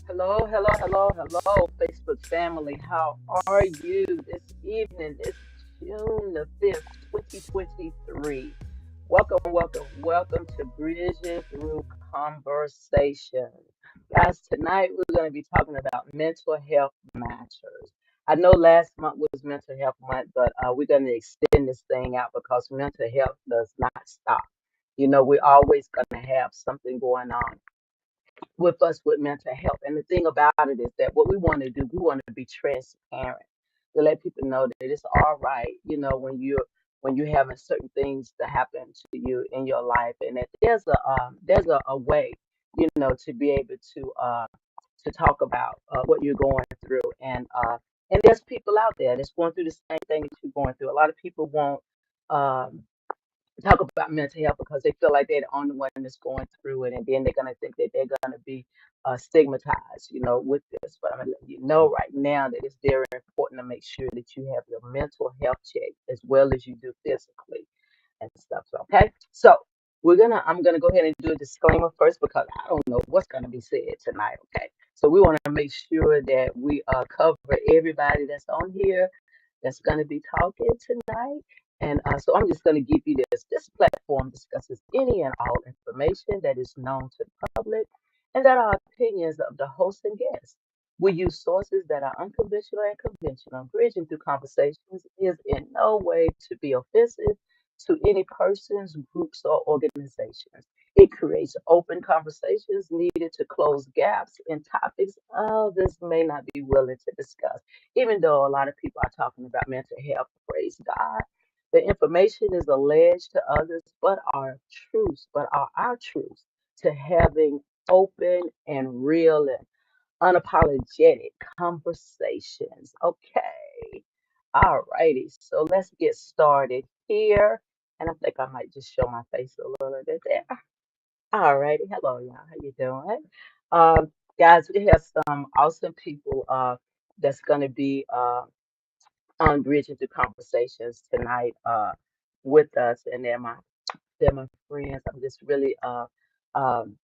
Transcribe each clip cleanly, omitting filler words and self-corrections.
Hello, Facebook family. How are you this evening? It's June the 5th, 2023. Welcome to Bridging Through Conversation. Guys, tonight we're going to be talking about mental health matters. I know last month was mental health month, but we're going to extend this thing out because mental health does not stop. We're always going to have something going on with us with mental health. And the thing about it is that what we want to do, we want to be transparent to let people know that it's all right, when you're having certain things that happen to you in your life, and that there's a way, to be able to talk about what you're going through, and there's people out there that's going through the same thing that you're going through. A lot of people won't. Um, Talk about mental health because they feel like they're the only one that's going through it, and then they're gonna think that they're gonna be stigmatized, with this. But I'm gonna let you know right now that it's very important to make sure that you have your mental health checked as well as you do physically and stuff. So, okay, so I'm gonna go ahead and do a disclaimer first because I don't know what's gonna be said tonight. Okay, so we want to make sure that we cover everybody that's on here that's gonna be talking tonight. And so I'm just going to give you this. This platform discusses any and all information that is known to the public and that are opinions of the host and guests. We use sources that are unconventional and conventional. Bridging through conversations is in no way to be offensive to any persons, groups, or organizations. It creates open conversations needed to close gaps in topics others may not be willing to discuss. Even though a lot of people are talking about mental health, praise God, the information is alleged to others, but are our truths to having open and real and unapologetic conversations. Okay. All righty. So let's get started here. And I think I might just show my face a little bit there. All righty. Hello, y'all. How you doing? Guys, we have some awesome people that's going to be on Bridging Through Conversations tonight with us, and they're my friends. Um,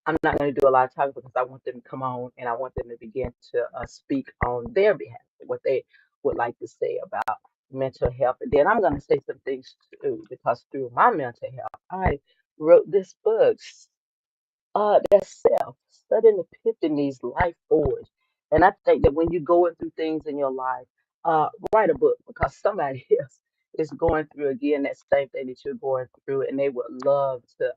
I'm not going to do a lot of talking because I want them to come on and I want them to begin to speak on their behalf, what they would like to say about mental health. And then I'm going to say some things too, because through my mental health, I wrote this book, that's self, sudden epiphanies, life forge. And I think that when you're going through things in your life, write a book because somebody else is going through again that same thing that you're going through, and they would love to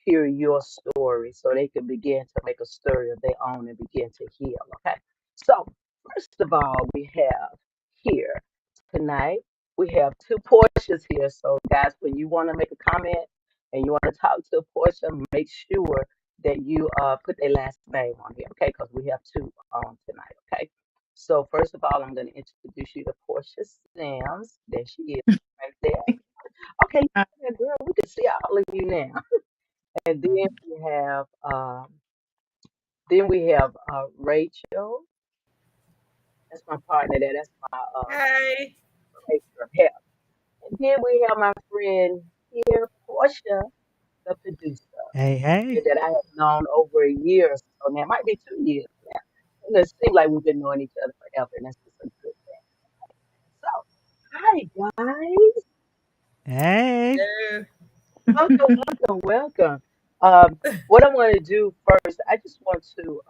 hear your story so they can begin to make a story of their own and begin to heal. Okay. So, first of all, we have here tonight, we have two Portias here. So, guys, when you want to make a comment and you want to talk to a Portia, make sure that you put their last name on here, okay? Because we have two tonight, okay? So first of all, I'm going to introduce you to Portia Sims. There she is, right there. Okay, yeah, girl, we can see all of you now. And then we have Rachel. That's my partner there. That's my Hey. taster of health. And then we have my friend here, Portia, the producer, Hey, hey. that I have known over a year or so now. It might be 2 years now. And it seems like we've been knowing each other forever, and that's just a good thing. So, hi guys, Hey. Hello. welcome. Um, what I want to do first, I just want to.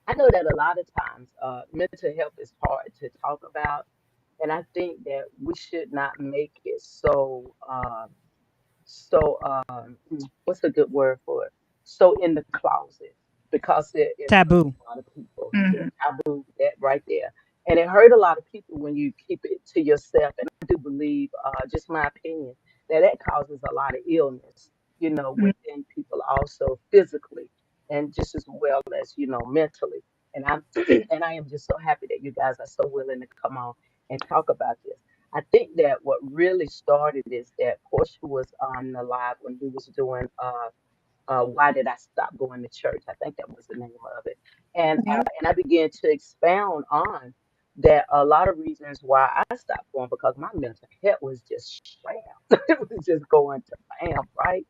I know that a lot of times, mental health is hard to talk about, and I think that we should not make it what's a good word for it? So in the closet, because it hurts Taboo. a lot of people. Yeah, Mhm. taboo, that right there. And it hurt a lot of people when you keep it to yourself. And I do believe, just my opinion, that causes a lot of illness, Mhm. within people also physically and just as well as, mentally. And I'm and I am just so happy that you guys are so willing to come on and talk about this. I think that what really started is that Portia was on the live when we was doing why did I stop going to church? I think that was the name of it. Yeah. And I began to expound on that a lot of reasons why I stopped going because my mental health was just slammed. It was just going to bam, right?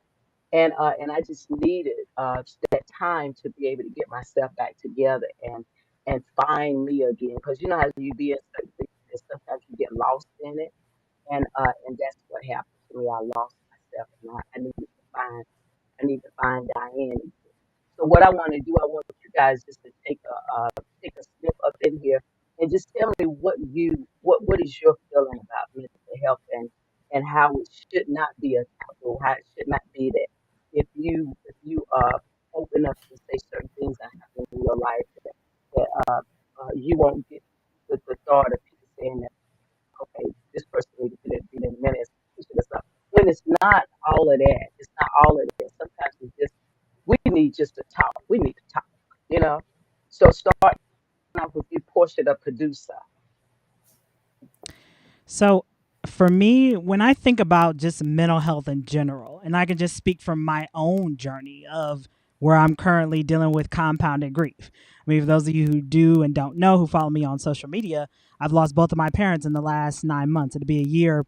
And I just needed that time to be able to get myself back together and find me again. Because you know how you be in certain things and sometimes you get lost in it, and that's what happened to me. I lost myself, and I need to find Diane. So what I want to do, I want you guys just to take a snip up in here and just tell me what is your feeling about mental health and how it should not be a taboo, how it should not be that if you open up and say certain things that happen in your life that you won't get the thought of people saying that okay, this person needs to be in a minute and stuff. When it's not all of that, it's not all of that. Sometimes it's just we need just to talk. We need to talk, you know. So start off with you, Portia, the producer. So for me, when I think about just mental health in general, and I can just speak from my own journey of where I'm currently dealing with compounded grief. I mean, for those of you who do and don't know, who follow me on social media, I've lost both of my parents in the last 9 months. It'll be a year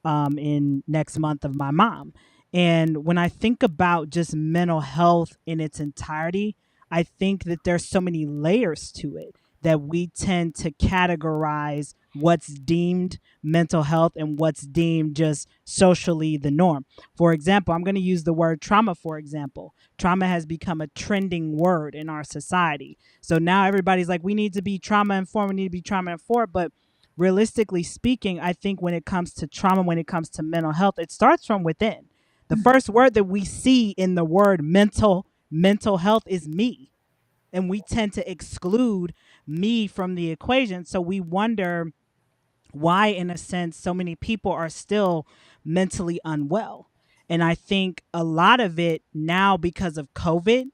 in next month of my mom. And when I think about just mental health in its entirety, I think that there's so many layers to it that we tend to categorize what's deemed mental health and what's deemed just socially the norm. For example, I'm going to use the word trauma, for example. Trauma has become a trending word in our society. So now everybody's like, we need to be trauma informed, we need to be trauma informed. But realistically speaking, I think when it comes to trauma, when it comes to mental health, it starts from within. The first word that we see in the word mental health is me. And we tend to exclude me from the equation. So we wonder why, in a sense, so many people are still mentally unwell. And I think a lot of it now because of COVID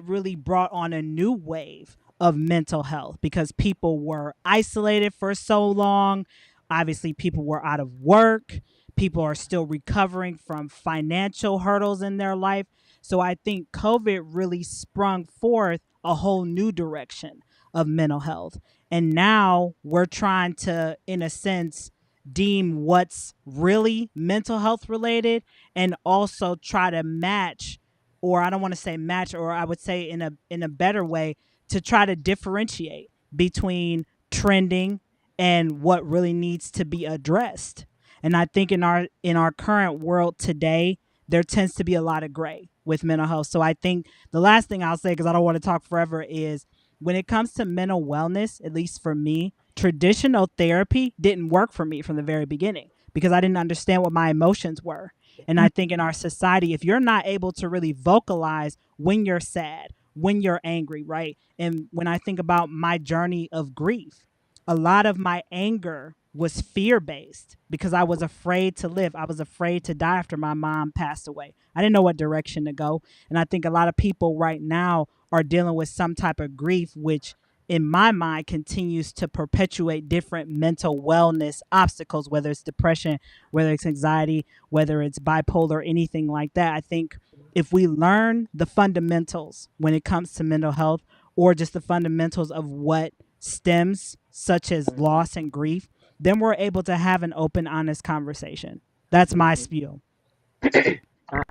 really brought on a new wave of mental health because people were isolated for so long. Obviously, people were out of work. People are still recovering from financial hurdles in their life. So I think COVID really sprung forth a whole new direction of mental health. And now we're trying to, in a sense, deem what's really mental health related and also try to match, or I don't want to say match, or I would say in a better way, to try to differentiate between trending and what really needs to be addressed. And I think in our current world today, there tends to be a lot of gray with mental health. So I think the last thing I'll say, because I don't want to talk forever, is when it comes to mental wellness, at least for me, traditional therapy didn't work for me from the very beginning because I didn't understand what my emotions were. And I think in our society, if you're not able to really vocalize when you're sad, when you're angry, right? And when I think about my journey of grief, a lot of my anger was fear based because I was afraid to live. I was afraid to die after my mom passed away. I didn't know what direction to go. And I think a lot of people right now are dealing with some type of grief, which in my mind continues to perpetuate different mental wellness obstacles, whether it's depression, whether it's anxiety, whether it's bipolar, anything like that. I think if we learn the fundamentals when it comes to mental health, or just the fundamentals of what stems, such as loss and grief, then we're able to have an open, honest conversation. That's my Mhm. spiel.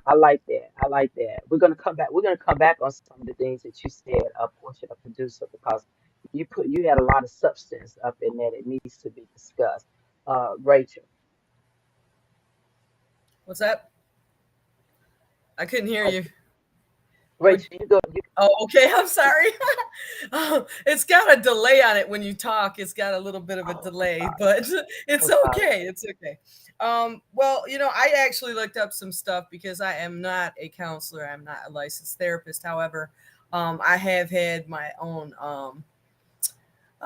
I like that. I like that. We're gonna come back. We're gonna come back on some of the things that you said, Portia, the producer, because you had a lot of substance up in there that needs to be discussed. Rachel, What's that? I couldn't hear uh, you. What? Rachel, you go. You, Oh, okay. I'm sorry. It's got a delay on it when you talk. It's got a little bit of a oh, I'm delay, sorry. but it's I'm sorry. okay. It's okay. Well, I actually looked up some stuff because I am not a counselor. I'm not a licensed therapist. However, I have had my own, I'll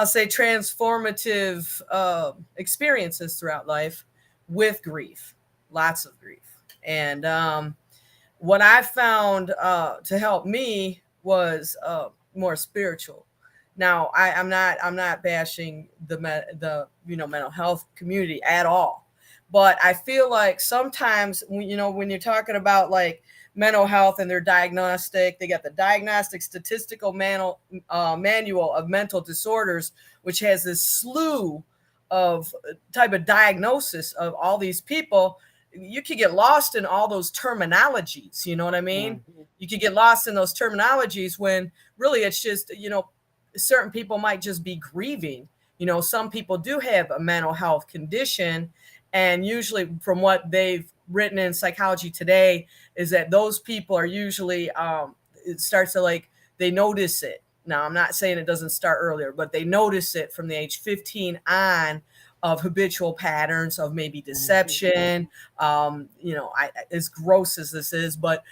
say, transformative experiences throughout life with grief, lots of grief. And what I found to help me was more spiritual. Now, I'm not bashing the mental health community at all, but I feel like sometimes when you're talking about like mental health and their diagnostic, they got the diagnostic statistical manual of mental disorders, which has this slew of type of diagnosis of all these people. you could get lost in all those terminologies. You know what I mean? Mm-hmm. You could get lost in those terminologies when really it's just, certain people might just be grieving. Some people do have a mental health condition, and usually from what they've written in Psychology Today is that those people are usually it starts to, like, they notice it. Now, I'm not saying it doesn't start earlier, but they notice it from the age 15 on, of habitual patterns of maybe deception, as gross as this is, but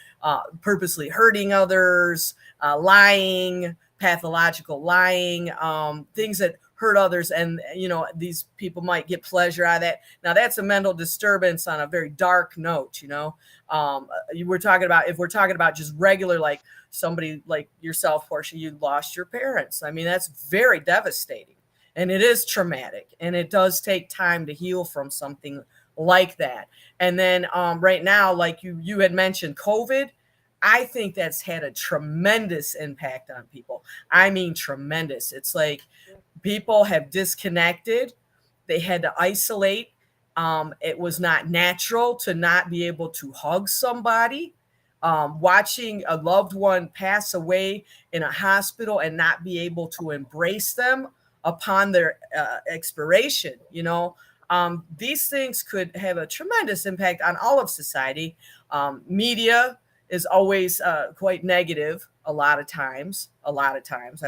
purposely hurting others, lying, pathological lying, things that hurt others. And, these people might get pleasure out of that. Now, that's a mental disturbance on a very dark note, if we're talking about just regular, like somebody like yourself, Portia, you lost your parents. I mean, that's very devastating. And it is traumatic, and it does take time to heal from something like that. And then right now, like you had mentioned, COVID, I think that's had a tremendous impact on people. I mean, tremendous. It's like people have disconnected. They had to isolate. It was not natural to not be able to hug somebody. Watching a loved one pass away in a hospital and not be able to embrace them upon their expiration, these things could have a tremendous impact on all of society. Media is always quite negative a lot of times. I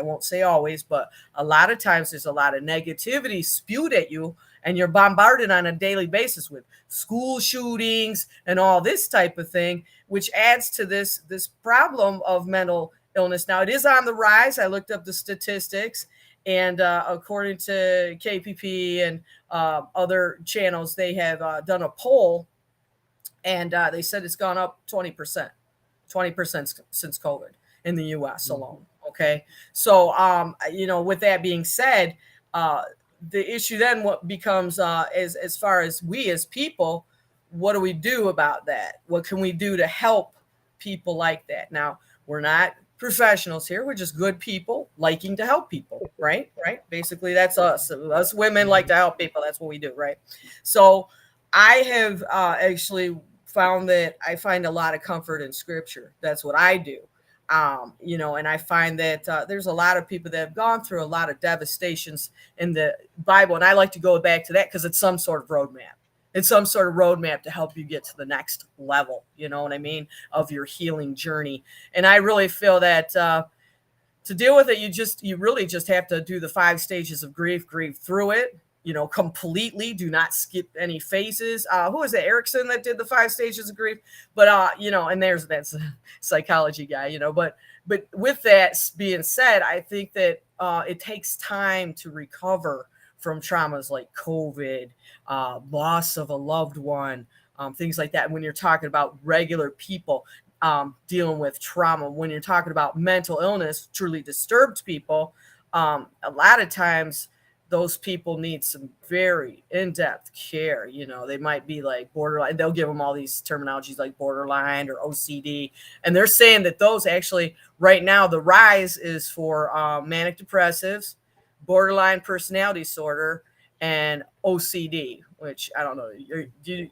won't say always, but a lot of times there's a lot of negativity spewed at you, and you're bombarded on a daily basis with school shootings and all this type of thing, which adds to this problem of mental illness. Now, it is on the rise. I looked up the statistics. And according to KPP and other channels, they have done a poll, and they said it's gone up 20% since COVID in the U.S. alone. Okay, so with that being said, the issue then what becomes as far as we as people, what do we do about that? What can we do to help people like that? Now, we're not professionals here. We're just good people liking to help people, right? Basically, that's us. Us women like to help people. That's what we do, right? So I have actually found that I find a lot of comfort in scripture. That's what I do. And I find that there's a lot of people that have gone through a lot of devastations in the Bible. And I like to go back to that because it's some sort of roadmap. It's some sort of roadmap to help you get to the next level, you know what I mean, of your healing journey. And I really feel that to deal with it, you really just have to do the 5 stages of grief through it, completely. Do not skip any phases. Who was it, Erickson, that did the 5 stages of grief? But, and that's a psychology guy, but with that being said, I think that it takes time to recover from traumas like COVID, loss of a loved one, things like that. When you're talking about regular people dealing with trauma, when you're talking about mental illness, truly disturbed people, a lot of times those people need some very in-depth care. They might be like borderline. They'll give them all these terminologies like borderline or OCD. And they're saying that those actually right now, the rise is for manic depressives, borderline personality disorder, and OCD, which I don't know.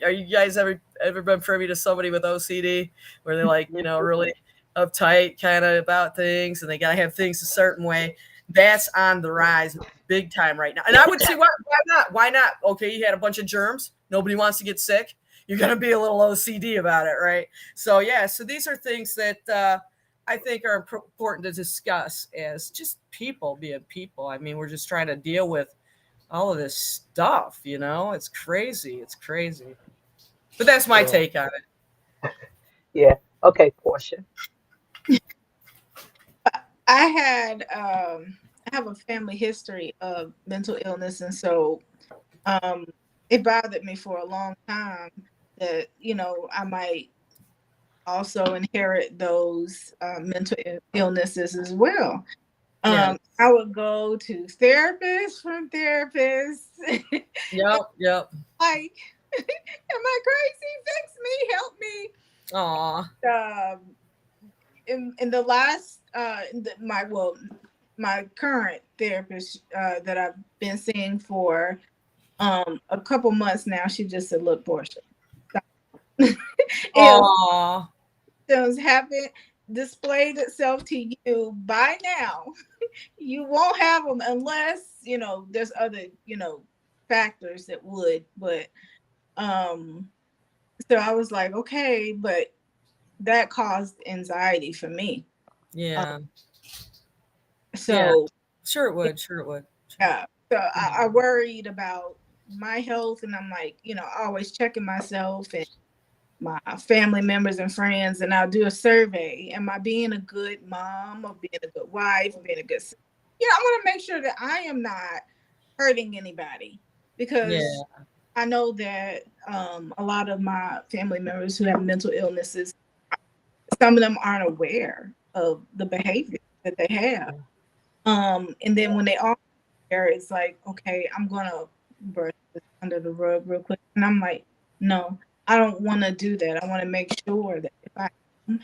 Are you guys ever been privy to somebody with OCD where they're like, really uptight kind of about things and they got to have things a certain way? That's on the rise big time right now. And I would say, why not? Why not? Okay, you had a bunch of germs. Nobody wants to get sick. You're going to be a little OCD about it, right? So, yeah, so these are things that I think are important to discuss as just people being people. I mean, we're just trying to deal with all of this stuff, It's crazy. It's crazy. But that's my take on it. Yeah. Okay, Portia. I have a family history of mental illness, and so it bothered me for a long time that I might also inherit those mental illnesses as well. Yes. I would go to therapists from therapists. Yep. Like, am I crazy? Fix me, help me. Aw. In the last my current therapist that I've been seeing for a couple months now, she just said, "Look, Portia, If Aw. symptoms haven't displayed itself to you by now, you won't have them unless, there's other, factors that would. But um so I was like, okay, but that caused anxiety for me. Yeah. Yeah. So Sure it would. Sure it would. yeah, so I worried about my health, and I'm like, always checking myself and my family members and friends, and I'll do a survey. Am I being a good mom, or being a good wife, or being a good? I want to make sure that I am not hurting anybody, because Yeah. I know that a lot of my family members who have mental illnesses, some of them aren't aware of the behavior that they have. And then when they are there, it's like, okay, I'm gonna brush this under the rug real quick, and I'm like, no, I don't want to do that. I want to make sure that if I have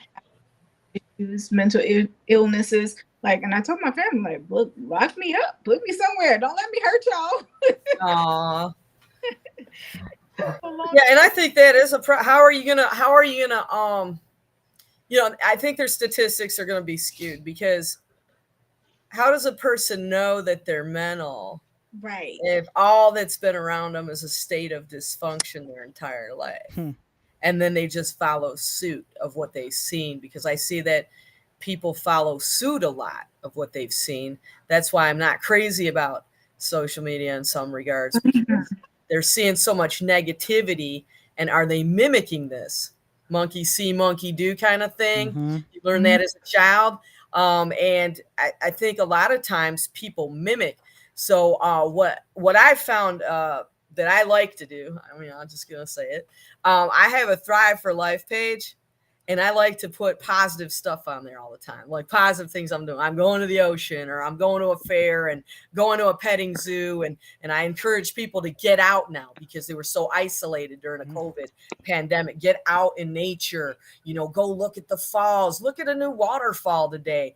issues, mental illnesses, like, and I told my family, like, look, lock me up, put me somewhere, don't let me hurt y'all. Aw. So long. Yeah, and I think that is how are you gonna I think their statistics are gonna be skewed, because how does a person know that they're mental Right. if all that's been around them is a state of dysfunction their entire life? And then they just follow suit of what they've seen, because I see that people follow suit a lot of what they've seen. That's why I'm not crazy about social media in some regards, because they're seeing so much negativity, and are they mimicking this monkey see monkey do kind of thing? You learn that as a child. And I think a lot of times people mimic. So what I found that I like to do, I mean, I'm just gonna say it. I have a Thrive for Life page, and I like to put positive stuff on there all the time, like positive things I'm doing. I'm going to the ocean, or I'm going to a fair, and going to a petting zoo, and I encourage people to get out now, because they were so isolated during the COVID pandemic. Get out in nature, go look at the falls, look at a new waterfall today.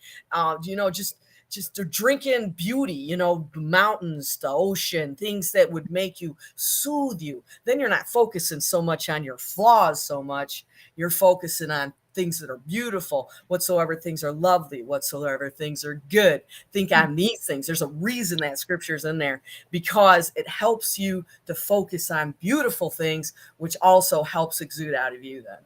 Just to drink in beauty, the mountains, the ocean, things that would make you soothe you. Then you're not focusing so much on your flaws so much. You're focusing on things that are beautiful, whatsoever things are lovely, whatsoever things are good. Think on these things. There's a reason that scripture's in there, because it helps you to focus on beautiful things, which also helps exude out of you then.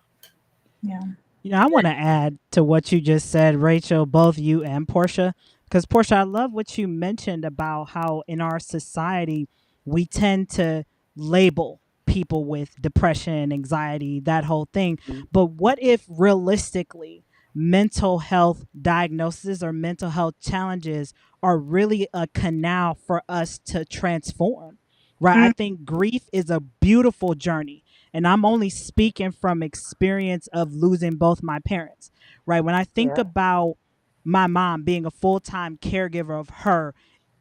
Yeah. I want to add to what you just said, Rachel, both you and Portia, because Portia, I love what you mentioned about how in our society we tend to label people with depression, anxiety, that whole thing. But what if realistically mental health diagnoses or mental health challenges are really a canal for us to transform? Right? I think grief is a beautiful journey. And I'm only speaking from experience of losing both my parents, right? When I think about my mom being a full-time caregiver of her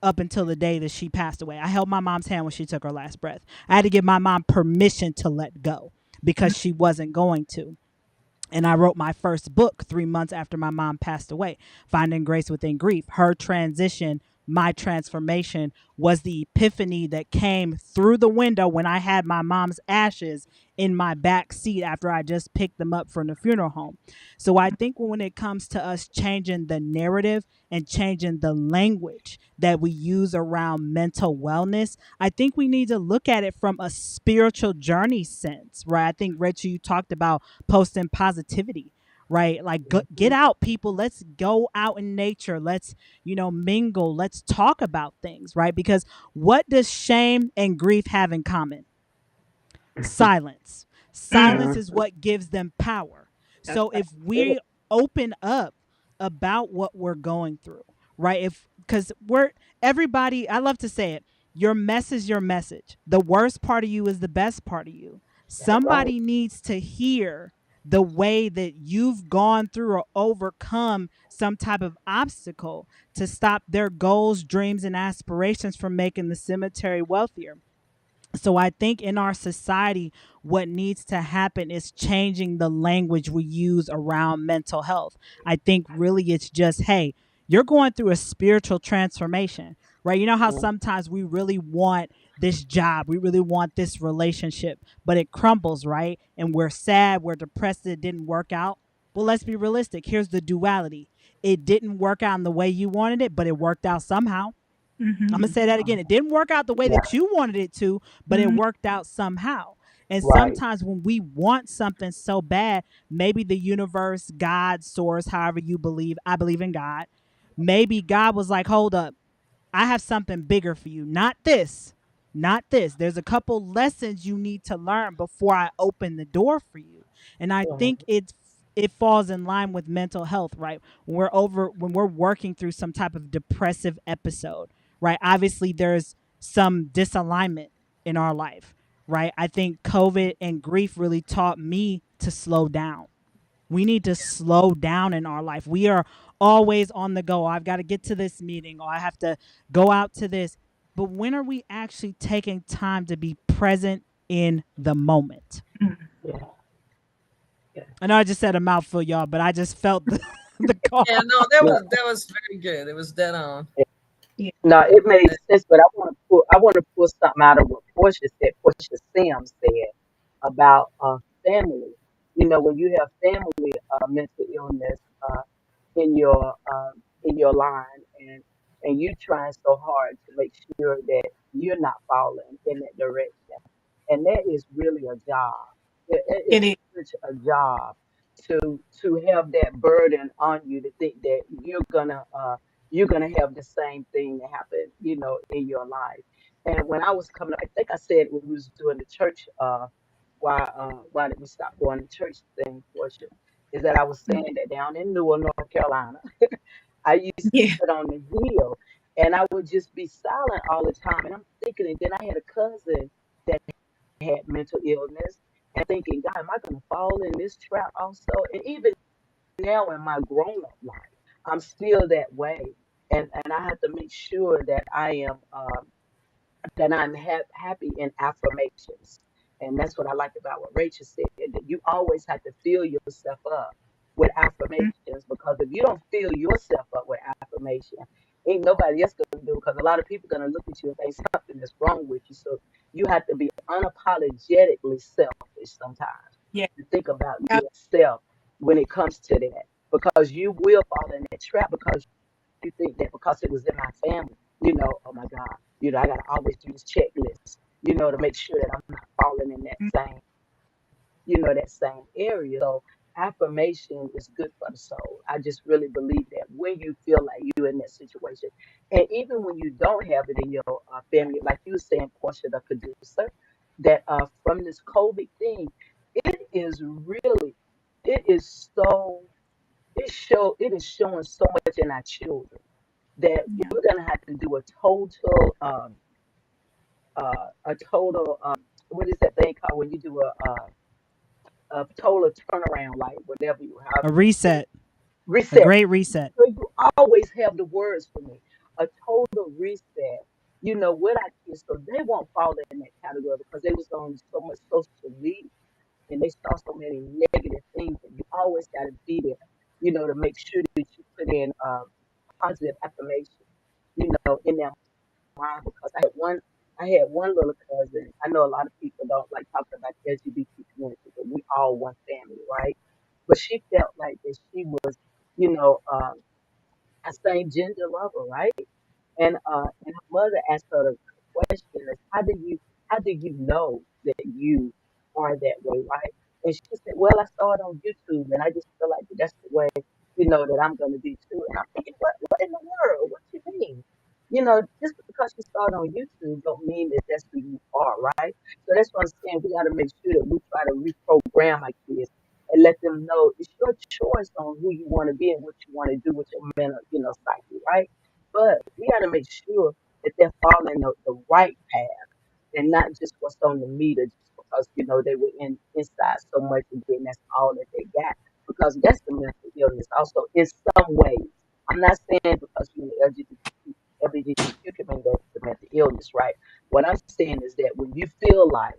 up until the day that she passed away, I held my mom's hand when she took her last breath. I had to give my mom permission to let go because she wasn't going to. And I wrote my first book 3 months after my mom passed away, Finding Grace Within Grief. Her transition, my transformation, was the epiphany that came through the window when I had my mom's ashes in my back seat after I just picked them up from the funeral home. So I think when it comes to us changing the narrative and changing the language that we use around mental wellness, I think we need to look at it from a spiritual journey sense, right? I think, Rachel, you talked about posting positivity, right? Like, get out, people. Let's go out in nature. Let's, mingle. Let's talk about things, right? Because what does shame and grief have in common? Silence. Silence is what gives them power. So if we open up about what we're going through, right? Because everybody, I love to say it, your mess is your message. The worst part of you is the best part of you. Somebody needs to hear the way that you've gone through or overcome some type of obstacle to stop their goals, dreams, and aspirations from making the cemetery wealthier. So I think in our society, what needs to happen is changing the language we use around mental health. I think really it's just, hey, you're going through a spiritual transformation, right? You know how Mm. sometimes we really want this job, we really want this relationship, but it crumbles, right? And we're sad, we're depressed that it didn't work out. Well, let's be realistic. Here's the duality. It didn't work out in the way you wanted it, but it worked out somehow. I'm gonna Mm-hmm. say that again. It didn't work out the way Yeah, that you wanted it to, but it Mm-hmm. worked out somehow. And right. sometimes when we want something so bad, maybe the universe, God, source, however you believe, I believe in God. Maybe God was like, hold up, I have something bigger for you. Not this, not this. There's a couple lessons you need to learn before I open the door for you. And I think Mhm. it falls in line with mental health, right? When we're working through some type of depressive episode, right? Obviously there's some disalignment in our life, right? I think COVID and grief really taught me to slow down. We need to slow down in our life. We are always on the go. I've got to get to this meeting, or I have to go out to this. But when are we actually taking time to be present in the moment? Yeah, yeah, I know I just said a mouthful, y'all, but I just felt the call. Yeah, no, no, that was very good. It was dead on. yeah. Yeah. No, it made sense, but I want to pull something out of what Portia said. Portia Sims said about family. You know, when you have family mental illness in your line, and you trying so hard to make sure that you're not falling in that direction, and that is really a job. It is It is. such a job to have that burden on you to think that you're gonna have the same thing that happened, in your life. And when I was coming up, I think I said when we was doing the church, why did we stop going to church thing portion, is that I was saying that down in Newell, North Carolina, I used to Yeah. sit on the hill and I would just be silent all the time. And I'm thinking, and then I had a cousin that had mental illness, and thinking, God, am I going to fall in this trap also? And even now in my grown up life, I'm still that way. And I have to make sure that I'm happy in affirmations. And that's what I like about what Rachel said, that you always have to fill yourself up with affirmations, because if you don't fill yourself up with affirmation, ain't nobody else gonna do, because a lot of people gonna look at you and think something is wrong with you. So you have to be unapologetically selfish sometimes Yeah. to think about Yeah. yourself when it comes to that, because you will fall in that trap, because you think that because it was in my family, oh my God, I gotta always do this checklist, to make sure that I'm not falling in that same area. So affirmation is good for the soul. I just really believe that when you feel like you're in that situation, and even when you don't have it in your family, like you were saying, Portia, the producer, that from this COVID thing, it is really, it is so, it is showing so much in our children that Yeah. we're gonna have to do a total what is that thing called when you do a total turnaround, like whatever you A however you do it. reset, a Reset. great reset. So you always have the words for me. A total reset. With our kids, so they won't fall in that category, because they was on so much social media and they saw so many negative things, and you always got to be there, to make sure that you put in positive affirmation, in their mind. Because I had one little cousin. I know a lot of people don't like talking about the LGBT community, but we all one family, right? But she felt like that she was, you know, um, a same gender lover, right? And her mother asked her the question is, how do you know that you are that way, right? And she said, well, I saw it on YouTube, and I just feel like that's the way, that I'm gonna be too. And I'm thinking, what in the world? What you mean? Just because you saw it on YouTube don't mean that that's who you are, right? So that's what I'm saying. We got to make sure that we try to reprogram our kids and let them know it's your choice on who you want to be and what you want to do with your mental, psyche, right? But we got to make sure that they're following the right path, and not just what's on the meter, just because they were inside so much, and then that's all that they got. Because that's the mental illness. Also, in some ways, I'm not saying because you're LGBTQ community that's the mental illness, right? What I'm saying is that when you feel like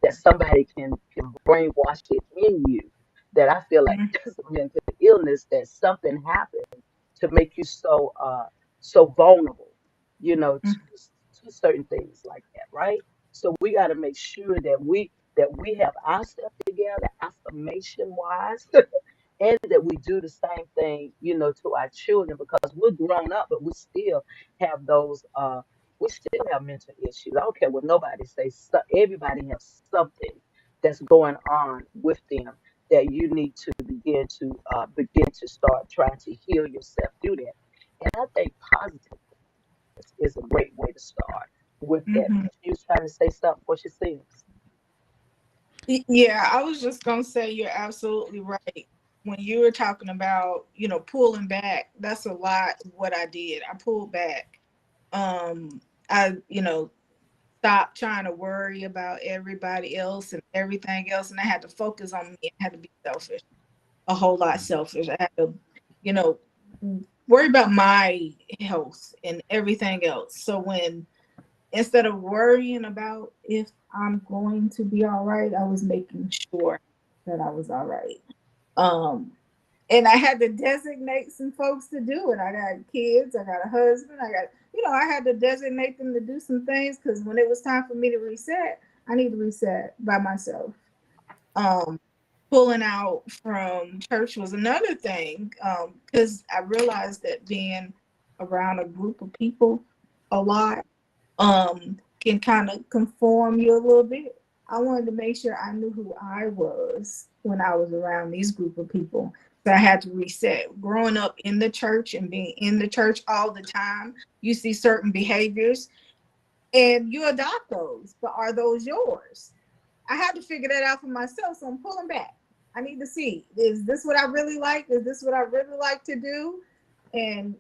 that somebody can brainwash it in you, that I feel like Mhm. that's a mental illness, that something happened to make you so vulnerable, Mhm. to certain things like that, right? So we got to make sure that we have ourselves together, affirmation wise, and that we do the same thing, to our children because we're grown up, but have those we still have mental issues. I don't care what nobody says. Everybody has something that's going on with them that you need to begin to start trying to heal yourself through that. And I think positive is a great way to start with that. Mhm. She was trying to say something before she sings. Yeah, I was just gonna say you're absolutely right. When you were talking about, pulling back, that's a lot what I did. I pulled back. I, stopped trying to worry about everybody else and everything else, and I had to focus on me. I had to be selfish, a whole lot selfish. I had to, you know, worry about my health and everything else. So when instead of worrying about if I'm going to be all right, I was making sure that I was all right. Um, and I had to designate some folks to do it. I got kids, I got a husband, I had to designate them to do some things because when it was time for me to reset, I need to reset by myself. Um, Pulling out from church was another thing because I realized that being around a group of people a lot can kind of conform you a little bit. I wanted to make sure I knew who I was when I was around these group of people. So I had to reset. Growing up in the church and being in the church all the time, you see certain behaviors and you adopt those, but are those yours? I had to figure that out for myself. So I'm pulling back. I need to see, is this what I really like? Is this what I really like to do? And,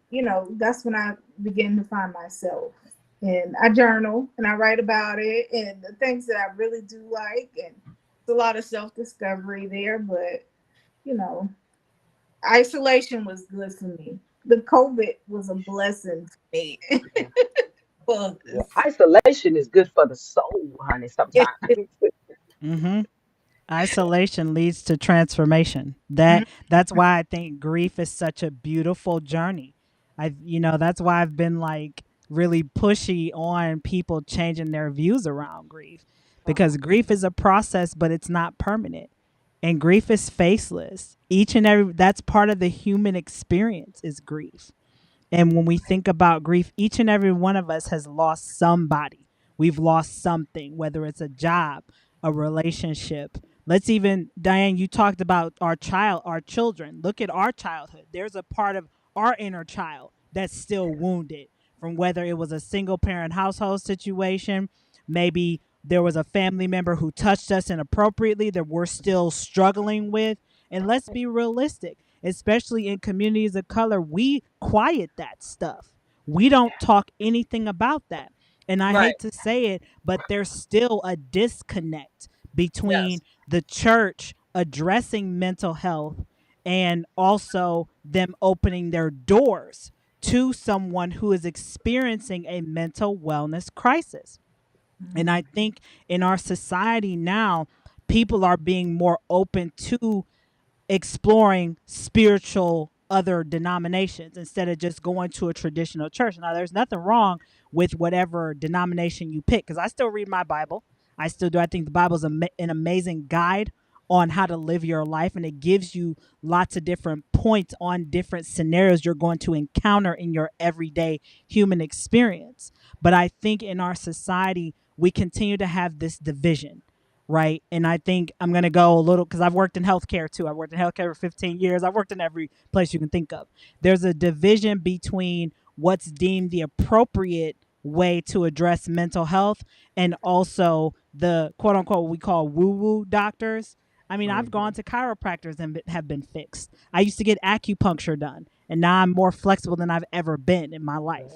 that's when I begin to find myself. And I journal and I write about it and the things that I really do like. And it's a lot of self discovery there. But, you know, isolation was good for me. The COVID was a blessing for me. Yeah. For Yeah. us. Isolation is good for the soul, honey, sometimes. Mm-hmm. Isolation leads to transformation. That's why I think grief is such a beautiful journey. That's why I've been like really pushy on people changing their views around grief because grief is a process, but it's not permanent. And grief is faceless. Each and every That's part of the human experience is grief. And when we think about grief, each and every one of us has lost somebody. We've lost something, whether it's a job, a relationship. Let's even, Diane, you talked about our children. Look at our childhood. There's a part of our inner child that's still wounded from whether it was a single parent household situation, maybe there was a family member who touched us inappropriately that we're still struggling with. And let's be realistic, especially in communities of color, we quiet that stuff. We don't talk anything about that. And I Right. hate to say it, but there's still a disconnect between Yes. the church addressing mental health and also them opening their doors to someone who is experiencing a mental wellness crisis. And I think in our society now, people are being more open to exploring spiritual other denominations instead of just going to a traditional church. Now, there's nothing wrong with whatever denomination you pick because I still read my Bible. I still do. I think the Bible is an amazing guide on how to live your life, and it gives you lots of different points on different scenarios you're going to encounter in your everyday human experience. But I think in our society, we continue to have this division, right? And I think I'm going to go a little because I've worked in healthcare too. I've worked in healthcare for 15 years. I've worked in every place you can think of. There's a division between what's deemed the appropriate way to address mental health and also the quote unquote what we call woo woo doctors. I mean, I've Hmm. gone to chiropractors and have been fixed. I used to get acupuncture done, and now I'm more flexible than I've ever been in my life.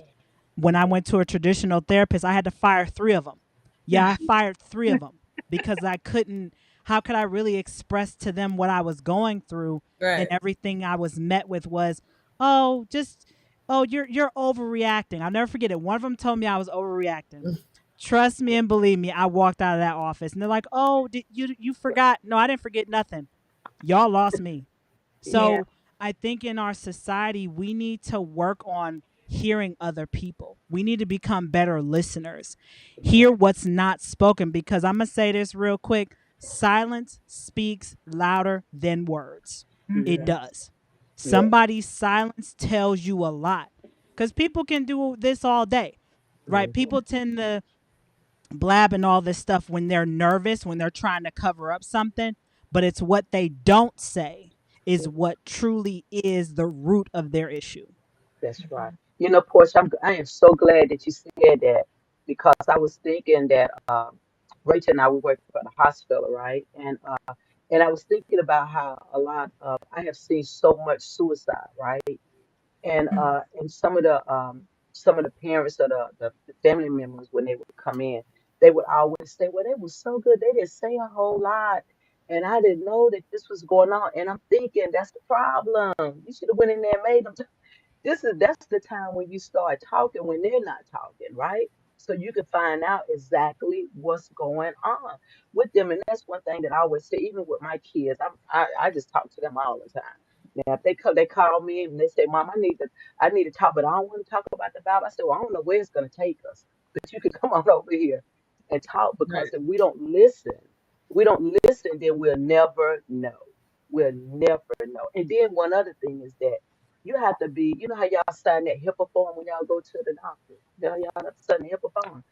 When I went to a traditional therapist, I had to fire three of them. Yeah, I fired three of them because I couldn't. How could I really express to them what I was going through? And Right. everything I was met with was, oh, just, oh, you're overreacting. I'll never forget it. One of them told me I was overreacting. Trust me and believe me, I walked out of that office and they're like, "Oh, did you forgot?" No, I didn't forget nothing. Y'all lost me. Yeah. So I think in our society, we need to work on hearing other people. We need to become better listeners, hear Yeah. what's not spoken. Because I'm going to say this real quick, silence speaks louder than words. It Mhm. Yeah. does. Yeah. Somebody's silence tells you a lot. Because people can do this all day, right? Hmm. People tend to blab and all this stuff when they're nervous, when they're trying to cover up something, but it's what they don't say is what truly is the root of their issue. That's right. Mhm. Portia, I am so glad that you said that because I was thinking that Rachel and I were working for the hospital, right? And I was thinking about how a lot of I have seen so much suicide, right? And some of the parents or the family members when they would come in, they would always say, "Well, they were so good. They didn't say a whole lot." And I didn't know that this was going on. And I'm thinking that's the problem. You should have went in there and made them that's the time when you start talking when they're not talking, right? So you can find out exactly what's going on with them. And that's one thing that I always say, even with my kids, I just talk to them all the time. Now if they call me and they say, Mom, I need to talk, but I don't want to talk about the Bible. I say, well, I don't know where it's gonna take us, but you can come on over here and talk, Right. because if we don't listen, then we'll never know. We'll never know. And then one other thing is that you have to be, you know how y'all sign that HIPAA form when y'all go to the doctor? Y'all have to sign the HIPAA form.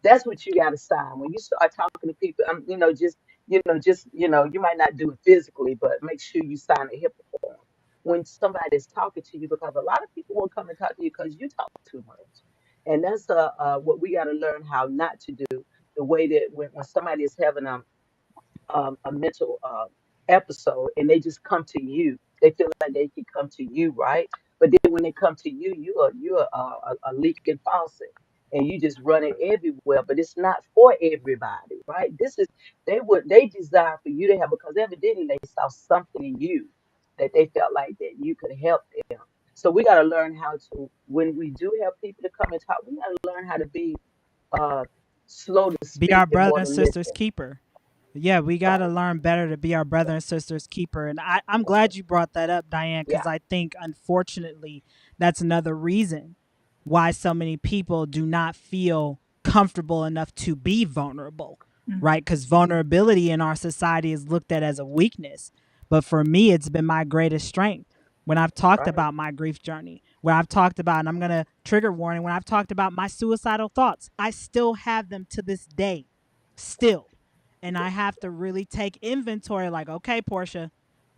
That's what you got to sign when you start talking to people. You might not do it physically, but make sure you sign a HIPAA form when somebody is talking to you, because a lot of people will come and talk to you because you talk too much, and that's what we got to learn how not to do. The way that when somebody is having a mental episode and they just come to you. They feel like they can come to you, right? But then when they come to you, you're a leaking faucet and you just run it everywhere. But it's not for everybody, right? They desire for you to have, because evidently they saw something in you that they felt like that you could help them. So we got to learn how to, when we do have people to come and talk, we got to learn how to be uh, slow to Be speak our and brother more and to sister's listen, keeper. Yeah, we got to right? learn better to be our brother and sister's keeper. And I'm That's glad right. you brought that up, Diane, Yeah. because I think, unfortunately, that's another reason why so many people do not feel comfortable enough to be vulnerable, Mhm. right? Because vulnerability in our society is looked at as a weakness. But for me, it's been my greatest strength. When I've That's talked right. about my grief journey, when I've talked about, and I'm going to trigger warning, when I've talked about my suicidal thoughts, I still have them to this day. Still, and I have to really take inventory like, okay, Portia,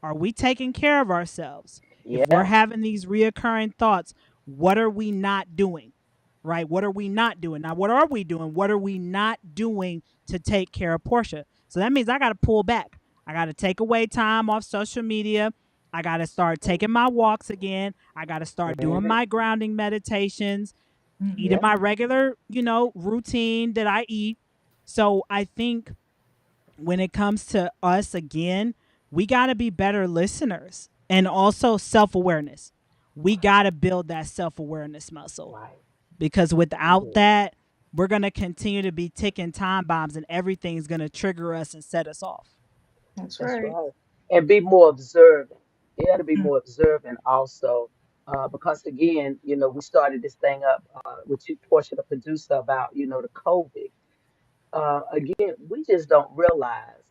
are we taking care of ourselves? If we're Yeah. having these reoccurring thoughts, what are we not doing? Right? What are we not doing? Now, what are we doing? What are we not doing to take care of Portia? So that means I got to pull back. I got to take away time off social media. I got to start taking my walks again. I got to start doing Hmm. my grounding meditations, eating Mhm. Yeah. my regular, routine that I eat. So I think when it comes to us again, we got to be better listeners and also self awareness. We Right. got to build that self awareness muscle Right. because without Hmm. that, we're going to continue to be ticking time bombs and everything's going to trigger us and set us off. That's That's right. right. And be more observant. You got to be Mhm. more observant also, because again, we started this thing up with you, Portia, the producer, about the COVID. Again, we just don't realize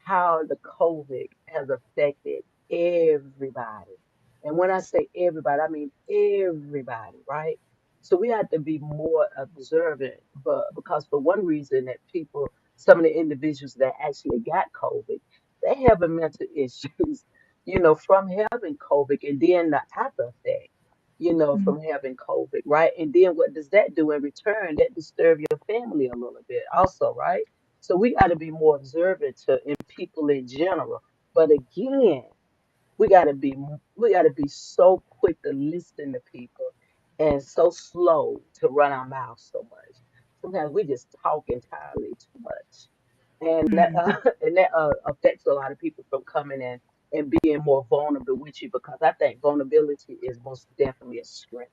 how the COVID has affected everybody. And when I say everybody, I mean everybody, right? So we have to be more observant, but because for one reason that some of the individuals that actually got COVID, they have a mental issues, from having COVID, and then the after effect, Mhm. from having COVID, right? And then what does that do in return? That disturb your family a little bit also, right? So we got to be more observant in people in general. But again, we got to be we got to be so quick to listen to people and so slow to run our mouths so much. Sometimes we just talk entirely too much, and that Mhm. affects a lot of people from coming in and being more vulnerable with you, because I think vulnerability is most definitely a strength,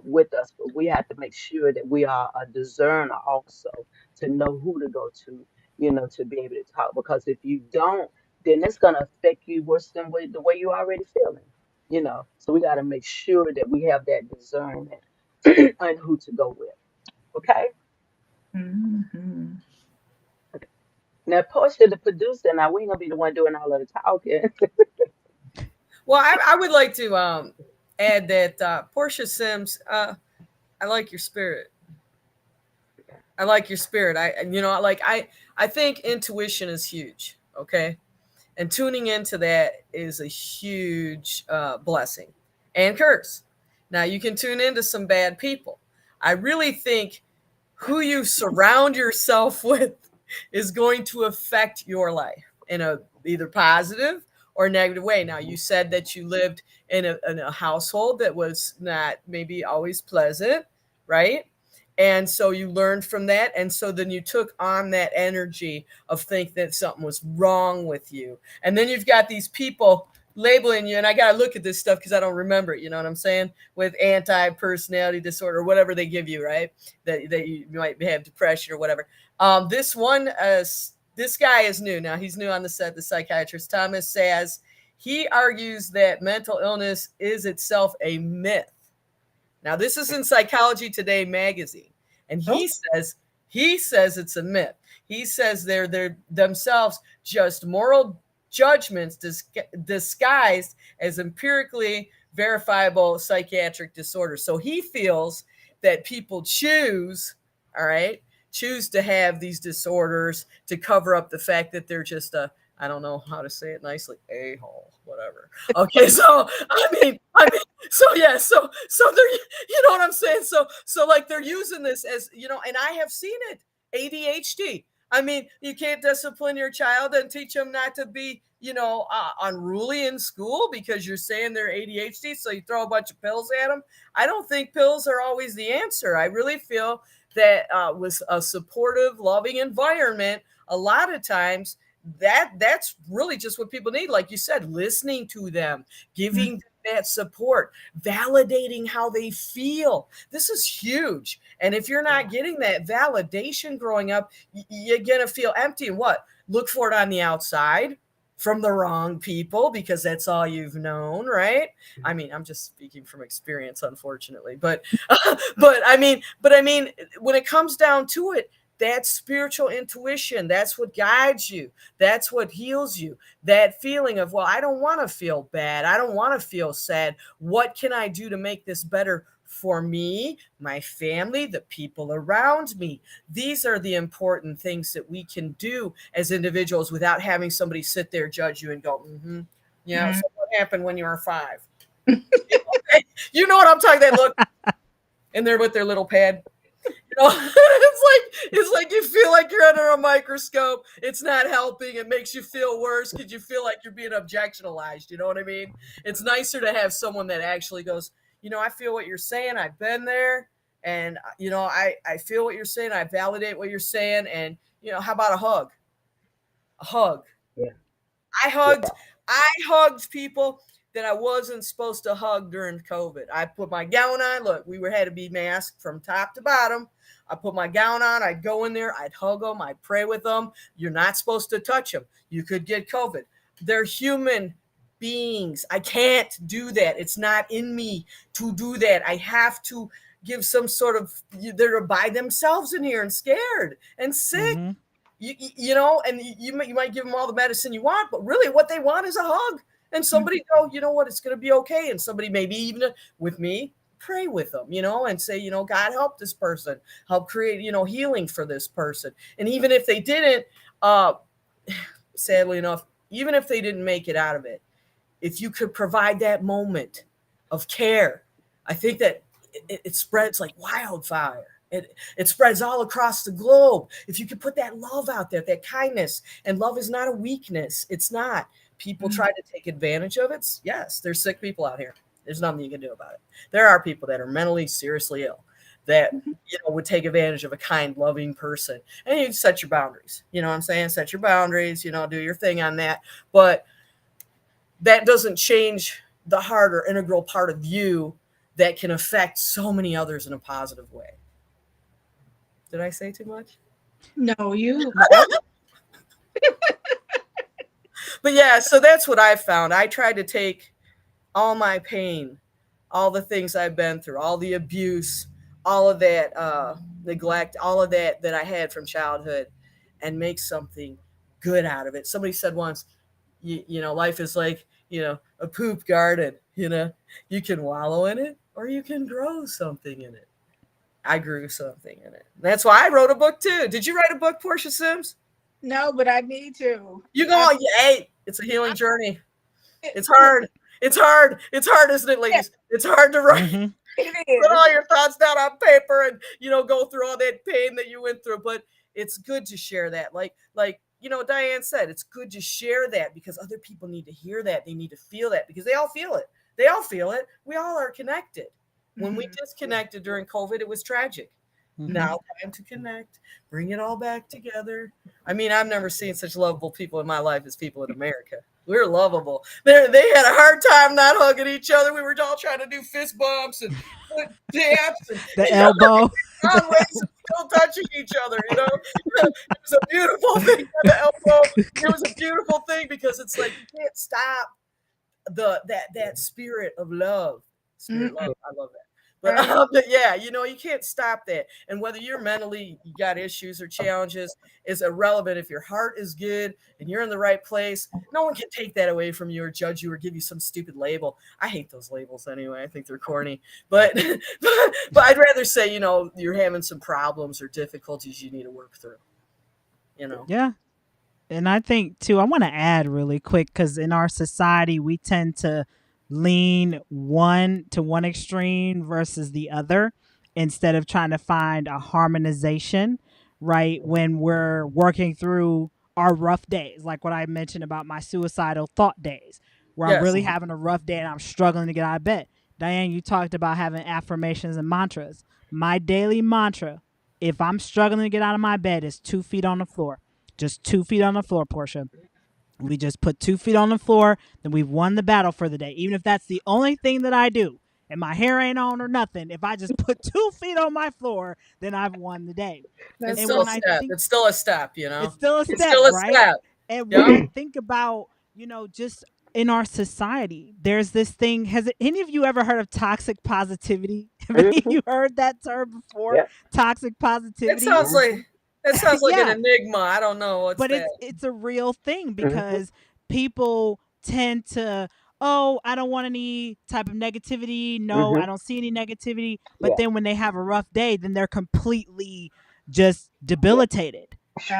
with us. But we have to make sure that we are a discerner also to know who to go to, to be able to talk. Because if you don't, then it's going to affect you worse than the way you already feeling. So we got to make sure that we have that discernment on who to go with. Okay. Mm-hmm. Okay. Now, Portia, the producer, now we ain't gonna be the one doing all of the talking. Well, I would like to add that Portia Sims, I like your spirit. I like your spirit. I think intuition is huge. Okay, and tuning into that is a huge blessing and curse. Now you can tune into some bad people. I really think who you surround yourself with is going to affect your life in a either positive or negative way. Now you said that you lived in a household that was not maybe always pleasant, right? And so you learned from that. And so then you took on that energy of think that something was wrong with you. And then you've got these people labeling you, and I got to look at this stuff because I don't remember it. You know what I'm saying? With anti-personality disorder, or whatever they give you, right? That you might have depression or whatever. This guy is new. Now he's new on the set, the psychiatrist, Thomas Saz. He argues that mental illness is itself a myth. Now, this is in Psychology Today magazine, and he says it's a myth. He says they're themselves just moral judgments disguised as empirically verifiable psychiatric disorders. So he feels that people choose to have these disorders to cover up the fact that they're just I don't know how to say it nicely, a-hole, whatever. Okay, so I mean, so yeah, so they're, you know what I'm saying? So like they're using this as, and I have seen it, ADHD. I mean, you can't discipline your child and teach them not to be, unruly in school because you're saying they're ADHD. So you throw a bunch of pills at them. I don't think pills are always the answer. I really feel that with a supportive, loving environment, a lot of times that's really just what people need. Like you said, listening to them, giving them that support, validating how they feel. This is huge. And if you're not getting that validation growing up, you're going to feel empty. And what? Look for it on the outside from the wrong people because that's all you've known, right? I mean, I'm just speaking from experience, unfortunately. But I mean, when it comes down to it, that's spiritual intuition. That's what guides you. That's what heals you. That feeling of, well, I don't want to feel bad. I don't want to feel sad. What can I do to make this better for me, my family, the people around me? These are the important things that we can do as individuals without having somebody sit there, judge you and go, yeah, so what happened when you were 5? You know what I'm talking about? Look in there with their little pad. It's like you feel like you're under a microscope. It's not helping. It makes you feel worse because you feel like you're being objectionalized. You know what I mean? It's nicer to have someone that actually goes, I feel what you're saying. I've been there. And, I feel what you're saying. I validate what you're saying. And, how about a hug? A hug. Yeah. I hugged people that I wasn't supposed to hug during COVID. I put my gown on. Look, had to be masked from top to bottom. I put my gown on. I'd go in there. I'd hug them. I'd pray with them. You're not supposed to touch them. You could get COVID. They're human beings. I can't do that. It's not in me to do that. I have to give some sort of, they're by themselves in here and scared and sick. Mm-hmm. And you might give them all the medicine you want, but really what they want is a hug. And somebody go, you know what, it's going to be okay. And somebody maybe even with me, pray with them, and say, God help this person, help create, healing for this person. And even if they didn't, sadly enough, even if they didn't make it out of it, if you could provide that moment of care, I think that it spreads like wildfire. It spreads all across the globe. If you could put that love out there, that kindness, and love is not a weakness. It's not. People try to take advantage of it. Yes, there's sick people out here. There's nothing you can do about it. There are people that are mentally, seriously ill that, would take advantage of a kind, loving person. And you set your boundaries. You know what I'm saying? Set your boundaries, do your thing on that. But that doesn't change the heart or integral part of you that can affect so many others in a positive way. Did I say too much? No, you. But yeah, so that's what I found. I tried to take all my pain, all the things I've been through, all the abuse, all of that neglect, all of that I had from childhood, and make something good out of it. Somebody said once, life is like, a poop garden. You can wallow in it or you can grow something in it. I grew something in it. That's why I wrote a book too. Did you write a book, Portia Sims? No, but I need to. You go on, hey, it's a healing journey. It's hard. It's hard. It's hard, isn't it, ladies? It's hard to write. Mhm. Put all your thoughts down on paper and go through all that pain that you went through. But it's good to share that. Like Diane said, it's good to share that because other people need to hear that. They need to feel that because they all feel it. They all feel it. We all are connected. When we disconnected during COVID, it was tragic. Now time to connect, bring it all back together. I mean, I've never seen such lovable people in my life as people in America. We're lovable. They had a hard time not hugging each other. We were all trying to do fist bumps and foot taps and The elbow. on ways of still touching each other. It was a beautiful thing by the elbow. It was a beautiful thing because it's like you can't stop that spirit of love. Spirit love. I love that. But yeah, you can't stop that. And whether you're mentally, you got issues or challenges, is irrelevant. If your heart is good and you're in the right place, no one can take that away from you or judge you or give you some stupid label. I hate those labels anyway. I think they're corny. But but I'd rather say, you're having some problems or difficulties you need to work through. Yeah. And I think too, I want to add really quick because in our society, we tend to lean one extreme versus the other instead of trying to find a harmonization, right? When we're working through our rough days, like what I mentioned about my suicidal thought days, where I'm Yes. really having a rough day and I'm struggling to get out of bed. Diane, you talked about having affirmations and mantras. My daily mantra, if I'm struggling to get out of my bed, is 2 feet on the floor. Just 2 feet on the floor, Portia. We just put 2 feet on the floor, then we've won the battle for the day. Even if that's the only thing that I do and my hair ain't on or nothing, if I just put 2 feet on my floor, then I've won the day. It's And still a when I step. think It's still a step, it's still a It's step, still a right? step. And when Yeah. I think about, just in our society, there's this thing. Has any of you ever heard of toxic positivity? Have any of you heard that term before? Yeah. Toxic It positivity? sounds like an Yeah. enigma. I don't know what's But that. it's a real thing because people tend to, oh, I don't want any type of negativity. No, I don't see any negativity. But Yeah. then when they have a rough day, then they're completely just debilitated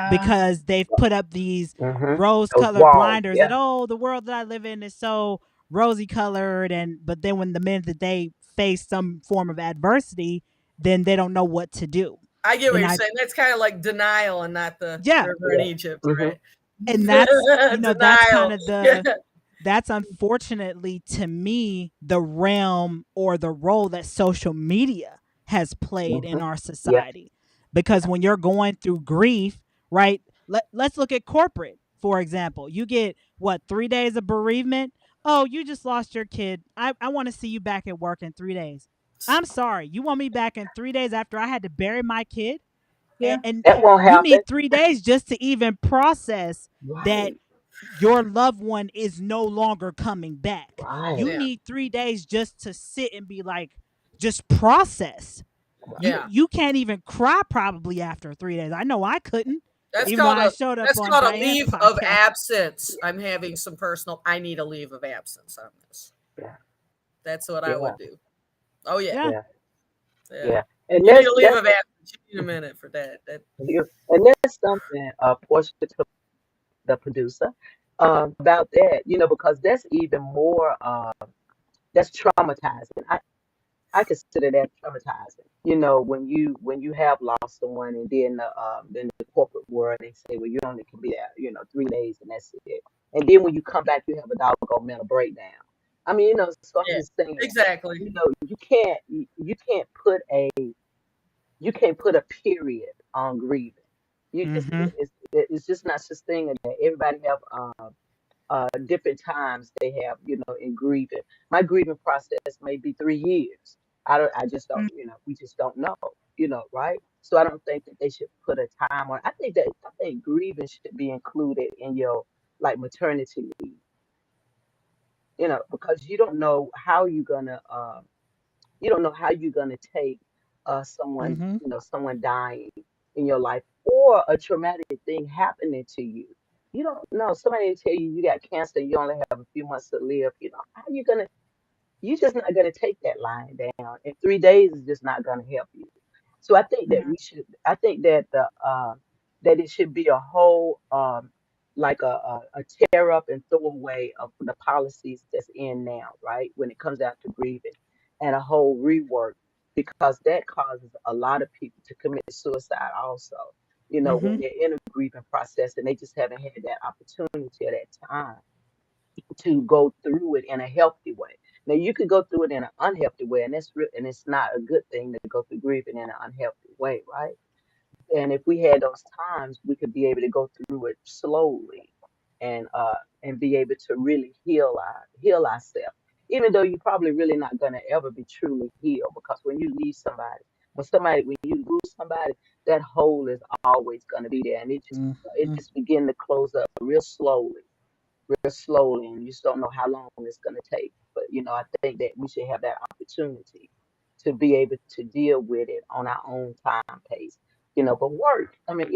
because they've put up these Those rose-colored walls. blinders that, Yeah. oh, the world that I live in is so rosy colored, but then when the minute that they face some form of adversity, then they don't know what to do. I get what And you're I saying. That's kind of like denial and not the Yeah. river in Yeah. Egypt, Mhm. right? And that's that's kind Denial. of Yeah. that's unfortunately to me the realm or the role that social media has played in our Yeah. society. Because when you're going through grief, right? Let's look at corporate, for example. You get what, 3 days of bereavement? Oh, you just lost your kid. I want to see you back at work in 3 days. I'm sorry. You want me back in 3 days after I had to bury my kid? Yeah. And That won't you happen. need 3 days just to even process that Right. your loved one is no longer coming back. Right. You Yeah. need 3 days just to sit and be like, just process. Yeah. You can't even cry probably after 3 days. I know I couldn't. That's Even though called I showed up that's on called a Diane's leave of podcast. absence. I need a leave of absence on this. Yeah. That's what I Yeah. would do. Oh yeah. Yeah. Yeah. Yeah. Yeah. And You need that's a leave of absence. You need a minute for that. and that's something Portia took the producer about that, because that's even more that's traumatizing. I consider that traumatizing. When you have lost someone, and then the corporate world, they say, well, you only can be there, 3 days, and that's it. And then when you come back, you have a doggone mental breakdown. I mean, so I'm Yeah. just saying, Exactly. you can't put a period on grieving. It's just not such thing that everybody have different times they have, in grieving. My grieving process may be 3 years. I just don't, we just don't know, right? So I don't think that they should put a time on. I think grieving should be included in your like maternity leave. because you don't know how you're gonna you don't know how you're gonna take someone, Mm-hmm. someone dying in your life or a traumatic thing happening to you. You don't know. Somebody tell you you got cancer, you only have a few months to live. How you gonna you're just not going to take that lying down. And 3 days is just not going to help you. So I think that I think that that it should be a whole, like a tear up and throw away of the policies that's in now, right? When it comes down to grieving and a whole rework, because that causes a lot of people to commit suicide also, when Mm-hmm. they're in a grieving process and they just haven't had that opportunity at that time to go through it in a healthy way. Now you can go through it in an unhealthy way, and and it's not a good thing to go through grieving in an unhealthy way, right? And if we had those times, we could be able to go through it slowly, and be able to really heal ourselves. Even though you're probably really not gonna ever be truly healed, because when you lose somebody, that hole is always gonna be there, and it Mm-hmm. just begin to close up real slowly, and you just don't know how long it's going to take. But I think that we should have that opportunity to be able to deal with it on our own time pace. But work. I mean,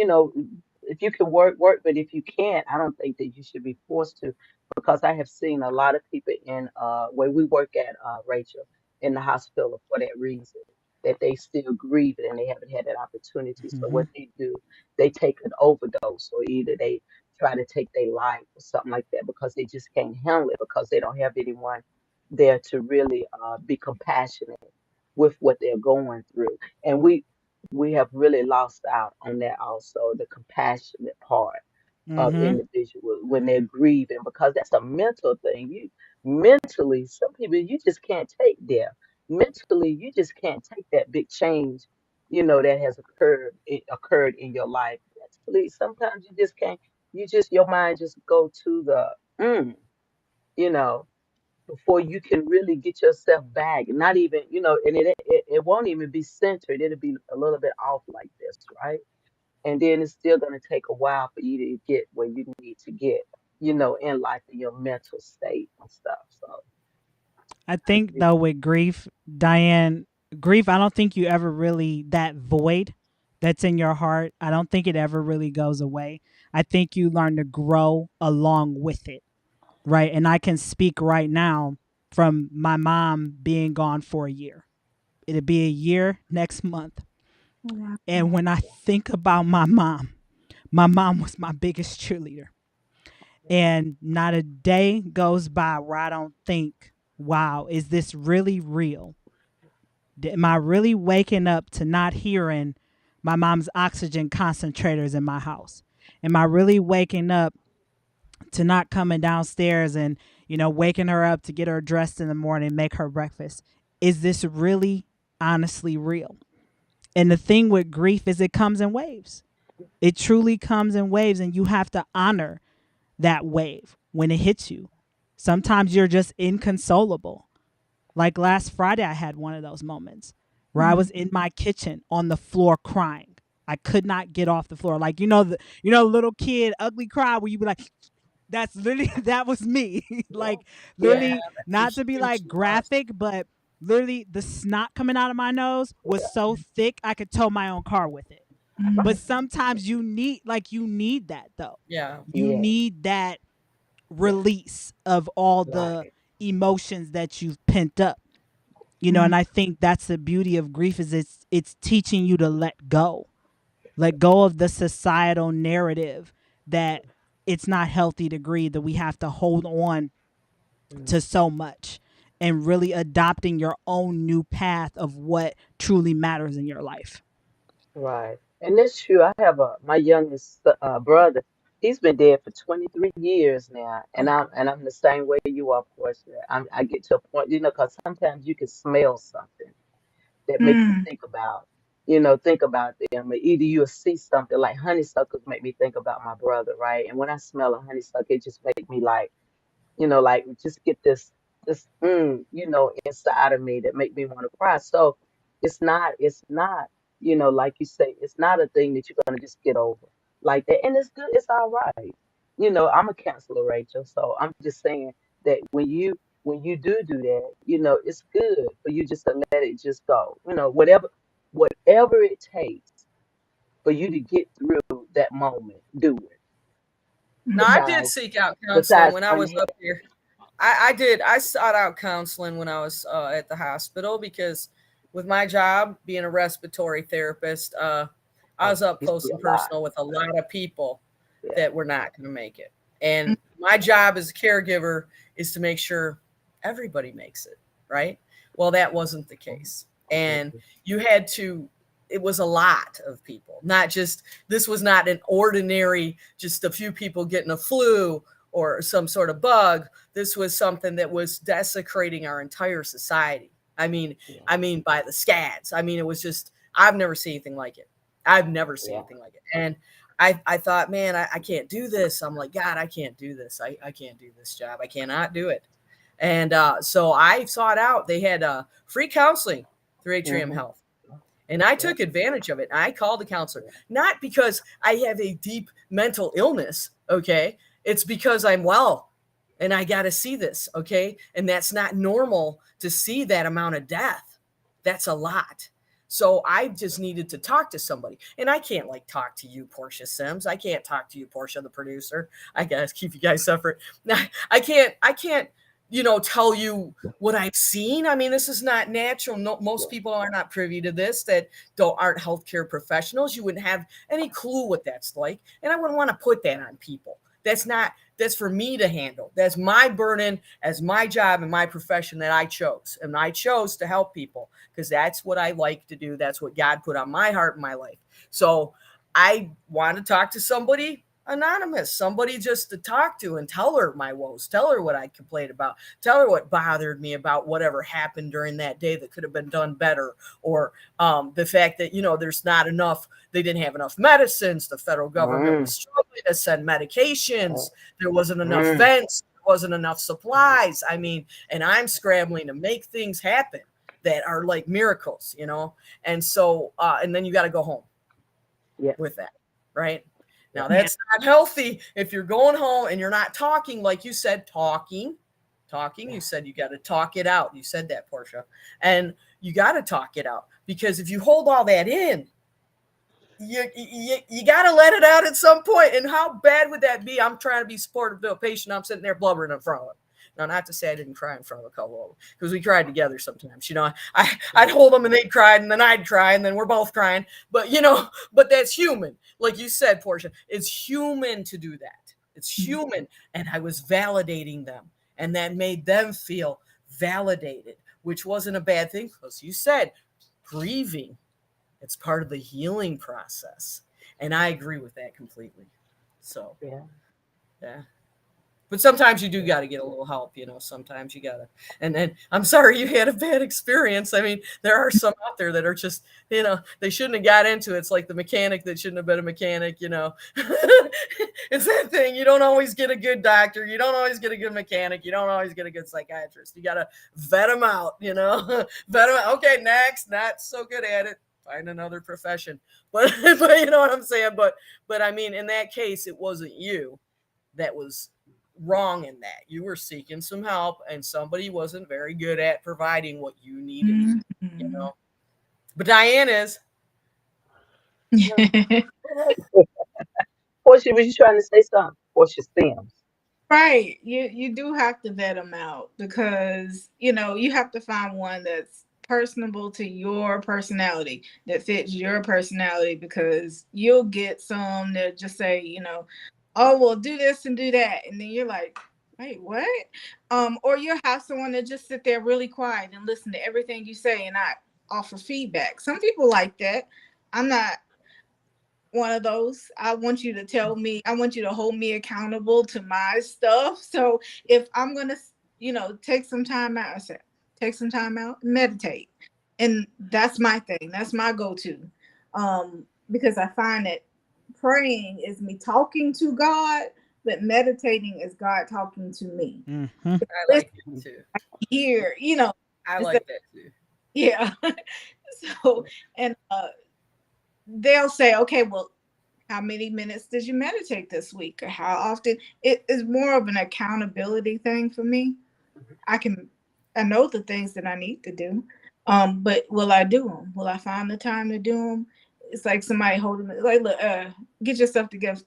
if you can work, work. But if you can't, I don't think that you should be forced to, because I have seen a lot of people in where we work at, Rachel, in the hospital for that reason. That they still grieve it and they haven't had that opportunity. So Mm-hmm. what they do, they take an overdose, or either they try to take their life or something like that, because they just can't handle it, because they don't have anyone there to really be compassionate with what they're going through. And we have really lost out on that also, the compassionate part of Mm-hmm. individuals when they're grieving, because that's a mental thing. You mentally, some people you just can't take there. Mentally, you just can't take that big change, that has occurred in your life. Mentally, sometimes you just can't. Your mind just go to the you know, before you can really get yourself back. Not even, and it won't even be centered. It'll be a little bit off like this, right? And then it's still going to take a while for you to get where you need to get, in life, in your mental state and stuff. So I I think agree. though with grief, Diane, grief, I don't think you ever really that void that's in your heart. I don't think it ever really goes away. I think you learn to grow along with it, right? And I can speak right now from my mom being gone for a year. It'll be a year next month. Wow. And when I think about my mom was my biggest cheerleader. And not a day goes by where I don't think, wow, is this really real? Am I really waking up to not hearing my mom's oxygen concentrators in my house? Am I really waking up to not coming downstairs and, waking her up to get her dressed in the morning, make her breakfast? Is this really honestly real? And the thing with grief is it comes in waves. It truly comes in waves, and you have to honor that wave when it hits you. Sometimes you're just inconsolable. Like last Friday, I had one of those moments where I Mm. was in my kitchen on the floor crying. I could not get off the floor. Like little kid ugly cry where you be like, "That's literally that was me." Yeah, Like yeah, Yeah, literally, not that's to be a huge like loss. graphic, but literally the snot coming out of my nose was so thick I could tow my own car with it. But right, sometimes you need that though. Yeah. You yeah, need that yeah, release of all the right, emotions that you've pent up. Mm. And I think that's the beauty of grief is it's teaching you to let go. Let go of the societal narrative that it's not healthy to grieve, that we have to hold on mm, to so much, and really adopting your own new path of what truly matters in your life. right. And that's true. I have my youngest brother. He's been dead for 23 years now, and Oh, I'm the same way you are, Portia. I get to a point, because sometimes you can smell something that make you Mm. think about them. Or either you'll see something like honeysuckles make me think about my brother, right? And when I smell a honeysuckle, it just make me like just get this inside of me that make me want to cry. So it's not like you say, it's not a thing that you're gonna just get over like that. And it's good, it's all right. I'm a counselor, Rachel, so I'm just saying that when when you do that, it's good for you just to let it just go. Whatever it takes for you to get through that moment, do it. Now, I did Besides, seek out counseling besides when I was unhappy. up here. I did. I sought out counseling when I was at the hospital because with my job being a respiratory therapist, I was up You see close and a lot. personal with a lot of people Yeah. that were not going to make it. And my job as a caregiver is to make sure everybody makes it, right? Well, that wasn't the case. And you had to, it was a lot of people, not just, this was not an ordinary, just a few people getting a flu or some sort of bug. This was something that was desecrating our entire society. I mean, Yeah. by the scads. I mean, it was just, I've never seen anything like it. I've never seen Yeah. anything like it. And I thought, man, I can't do this. I'm like, God, I can't do this. I can't do this job. I cannot do it. And so I sought out, they had free counseling through Atrium Mhm. Health. And I Yeah. took advantage of it. I called the counselor, not because I have a deep mental illness. Okay. It's because I'm well and I got to see this. Okay. And that's not normal to see that amount of death. That's a lot. So I just needed to talk to somebody. And I can't like talk to you, Portia Sims. I can't talk to you, Portia, the producer. I gotta keep you guys separate. I can't, tell you what I've seen. I mean, this is not natural. No, most people are not privy to this that aren't healthcare professionals. You wouldn't have any clue what that's like. And I wouldn't want to put that on people. That's for me to handle. That's my burden as my job and my profession that I chose. And I chose to help people because that's what I like to do. That's what God put on my heart in my life. So I want to talk to somebody anonymous, somebody just to talk to and tell her my woes, tell her what I complained about, tell her what bothered me about whatever happened during that day that could have been done better, or the fact that, there's not enough, they didn't have enough medicines, the federal government was struggling to send medications, there wasn't enough vents, there wasn't enough supplies. I mean, and I'm scrambling to make things happen that are like miracles, and so and then you got to go home with that, right? Now that's not healthy if you're going home and you're not talking, like you said, talking. You said you got to talk it out. You said that, Portia, and you got to talk it out because if you hold all that in, you got to let it out at some point. And how bad would that be? I'm trying to be supportive to a patient. I'm sitting there blubbering in front of him. Now, not to say I didn't cry in front of a couple of them because we cried together sometimes. I'd hold them and they'd cry and then I'd cry and then we're both crying. But, but that's human. Like you said, Portia, it's human to do that. It's human. And I was validating them. And that made them feel validated, which wasn't a bad thing because you said grieving. It's part of the healing process. And I agree with that completely. So, yeah. But sometimes you do got to get a little help, sometimes you got to. And then I'm sorry you had a bad experience. I mean, there are some out there that are just, they shouldn't have got into it. It's like the mechanic that shouldn't have been a mechanic, It's that thing. You don't always get a good doctor. You don't always get a good mechanic. You don't always get a good psychiatrist. You got to vet them out, vet them out. Okay, next, not so good at it. Find another profession. But you know what I'm saying? But I mean, in that case, it wasn't you that was wrong in that. You were seeking some help and somebody wasn't very good at providing what you needed, But Diane is. Portia, was you trying to say something? Portia Sims. Right. You do have to vet them out because, you have to find one that's personable to your personality, that fits your personality, because you'll get some that just say, oh, well, do this and do that. And then you're like, wait, what? Or you'll have someone that just sit there really quiet and listen to everything you say and not offer feedback. Some people like that. I'm not one of those. I want you to tell me, I want you to hold me accountable to my stuff. So if I'm going to, take some time out, I said, take some time out, meditate. And that's my thing. That's my go-to. Because I find that praying is me talking to God, but meditating is God talking to me. Mm-hmm. I like it too. Here, I like that too. Yeah. So, and they'll say, okay, well, how many minutes did you meditate this week? Or how often? It is more of an accountability thing for me. I know the things that I need to do. But will I do them? Will I find the time to do them? It's like somebody holding me, like, look, get yourself together,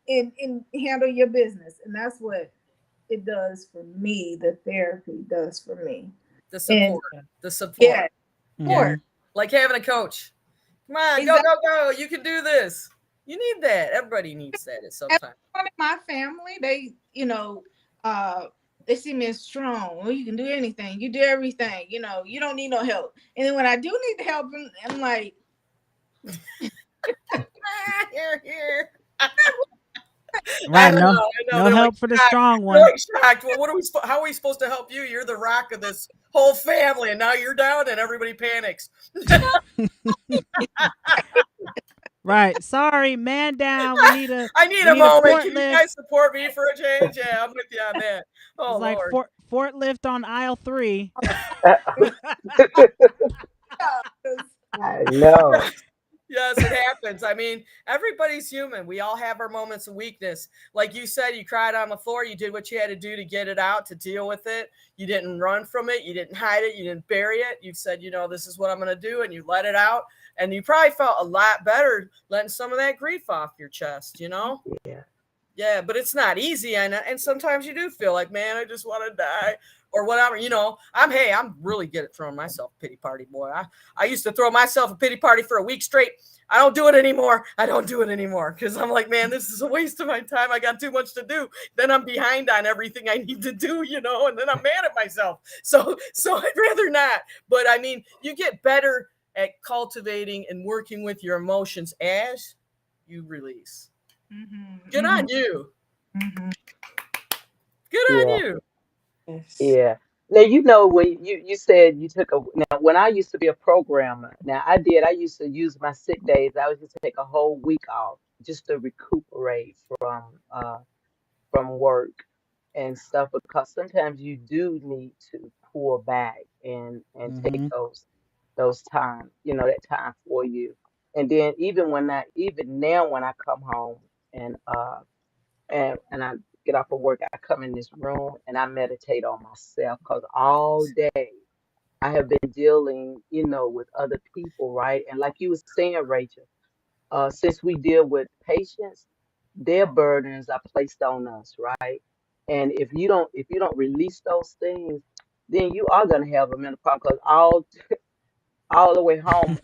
and handle your business. And that's what it does for me. The therapy does for me. The And support, the support. yeah, Mhm. Like having a coach. Come on, exactly. go. You can do this. You need that. Everybody needs that at some time. Everyone in my family, they see me as strong. Well, you can do anything. You do everything. You don't need no help. And then when I do need help, I'm like, Here. Right. I No, know. no They're help like for the shocked. strong They're one. like shocked. Well, how are we supposed to help you? You're the rock of this whole family, and now you're down, and everybody panics. Right. Sorry, man down. We need a I need we a need a moment. Can you forklift. guys support me for a change? Yeah, I'm with you on that. Oh It's like Lord. forklift on aisle 3. I know. Yes, it happens. I mean, everybody's human. We all have our moments of weakness. Like you said, you cried on the floor. You did what you had to do to get it out, to deal with it. You didn't run from it. You didn't hide it. You didn't bury it. You said, this is what I'm going to do. And you let it out. And you probably felt a lot better letting some of that grief off your chest, Yeah. Yeah, but it's not easy. And sometimes you do feel like, man, I just want to die or whatever. I'm really good at throwing myself a pity party, boy. I used to throw myself a pity party for a week straight. I don't do it anymore. Because I'm like, man, this is a waste of my time. I got too much to do. Then I'm behind on everything I need to do, and then I'm mad at myself. So I'd rather not. But I mean, you get better at cultivating and working with your emotions as you release. mm-hmm, Good on you. mm-hmm. Good on Yeah. you. Yes. Yeah. Now when you said you took a now when I used to be a programmer, now I used to use my sick days. I would just take a whole week off just to recuperate from work and stuff because sometimes you do need to pull back and take Mhm. those time, that time for you. And then even now when I come home and I get off of work, I come in this room and I meditate on myself because all day I have been dealing, with other people, right? And like you were saying, Rachel, since we deal with patients, their burdens are placed on us, right? And if you don't release those things, then you are gonna have a mental problem. Because all the way home,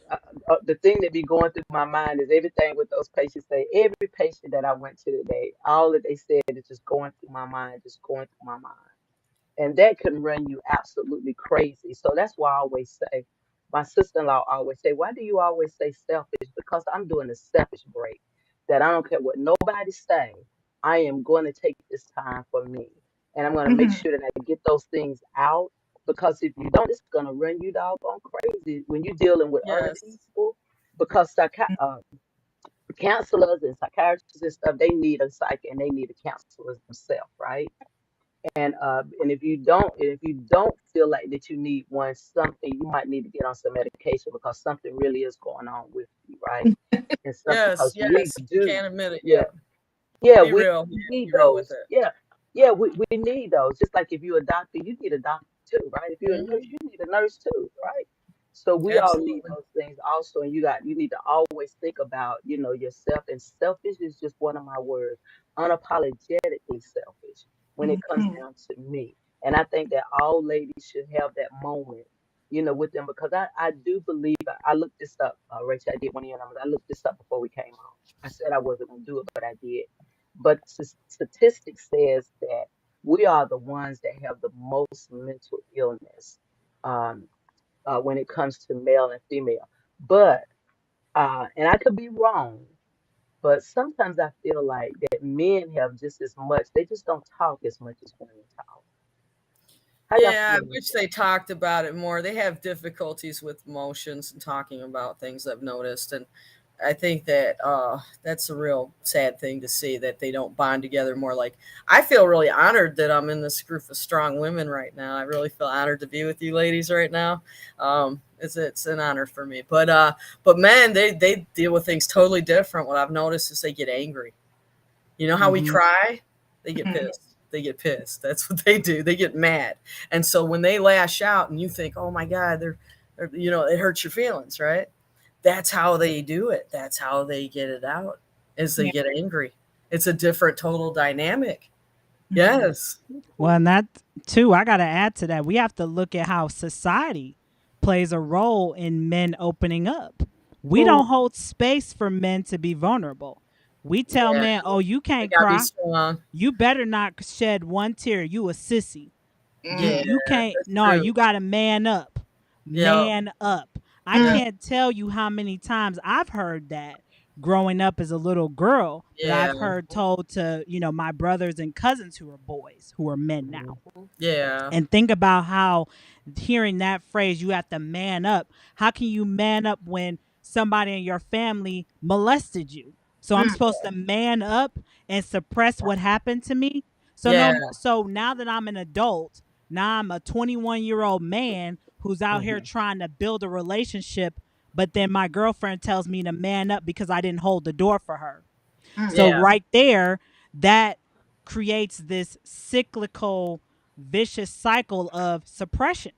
the thing that be going through my mind is everything with those patients say. Every patient that I went to today, all that they said is just going through my mind, just going through my mind. And that can run you absolutely crazy. So that's why I always say, my sister-in-law always say, why do you always say selfish? Because I'm doing a selfish break. That I don't care what nobody say. I am going to take this time for me. And I'm going to make Mm-hmm. sure that I get those things out. Because if you don't, it's going to run you doggone crazy when you're dealing with other Yes. people. Because counselors and psychiatrists and stuff, they need a psych and they need a counselor themselves, right? And if you don't feel like that you need one something, you might need to get on some medication because something really is going on with you, right? And something Yes. because we Yes. You do, can't admit it yeah, yet. yeah, Be we real. need Be real with those. it. Yeah, yeah, we need those. Just like if you're a doctor, you need a doctor too, right? If you're a nurse, Mhm. you need a nurse too, right? So we all need Absolutely. those things also, and you need to always think about, yourself. And selfish is just one of my words. Unapologetically selfish when it comes Mm-hmm. down to me. And I think that all ladies should have that moment, with them because I do believe I looked this up, Rachel. I did one of your numbers. I looked this up before we came on. I said I wasn't gonna do it, but I did. But statistics says that we are the ones that have the most mental illness um, when it comes to male and female. But and I could be wrong, but sometimes I feel like that men have just as much. They just don't talk as much as women talk. How y'all Yeah, I feel about wish that? they talked about it more. They have difficulties with emotions and talking about things I've noticed. And I think that that's a real sad thing to see that they don't bond together more. Like, I feel really honored that I'm in this group of strong women right now. I really feel honored to be with you ladies right now. It's an honor for me. But men, they deal with things totally different. What I've noticed is they get angry. You know how we Mhm. cry? They get Mm-hmm. pissed. They get pissed. That's what they do. They get mad. And so when they lash out and you think, oh my God, they're it hurts your feelings, right? That's how they do it. That's how they get it out, is they Yeah. get angry. It's a different total dynamic. Mhm. Yes. Well, and that too, I got to add to that. We have to look at how society plays a role in men opening up. We Ooh. don't hold space for men to be vulnerable. We tell Yeah. men, "Oh, you They can't gotta be cry. strong. You better not shed one tear. You a sissy. Yeah, You can't. that's No, true. you got to man up. Yeah. Man up." I Yeah. can't tell you how many times I've heard that growing up as a little girl, that Yeah. I've heard told to, my brothers and cousins who are boys, who are men now. Yeah. And think about how hearing that phrase, you have to man up. How can you man up when somebody in your family molested you? So I'm Mm. supposed to man up and suppress what happened to me? So Yeah. no, so now that I'm an adult, now I'm a 21-year-old man who's out here trying to build a relationship, but then my girlfriend tells me to man up because I didn't hold the door for her. Mm. So Yeah. right there, that creates this cyclical, vicious cycle of suppression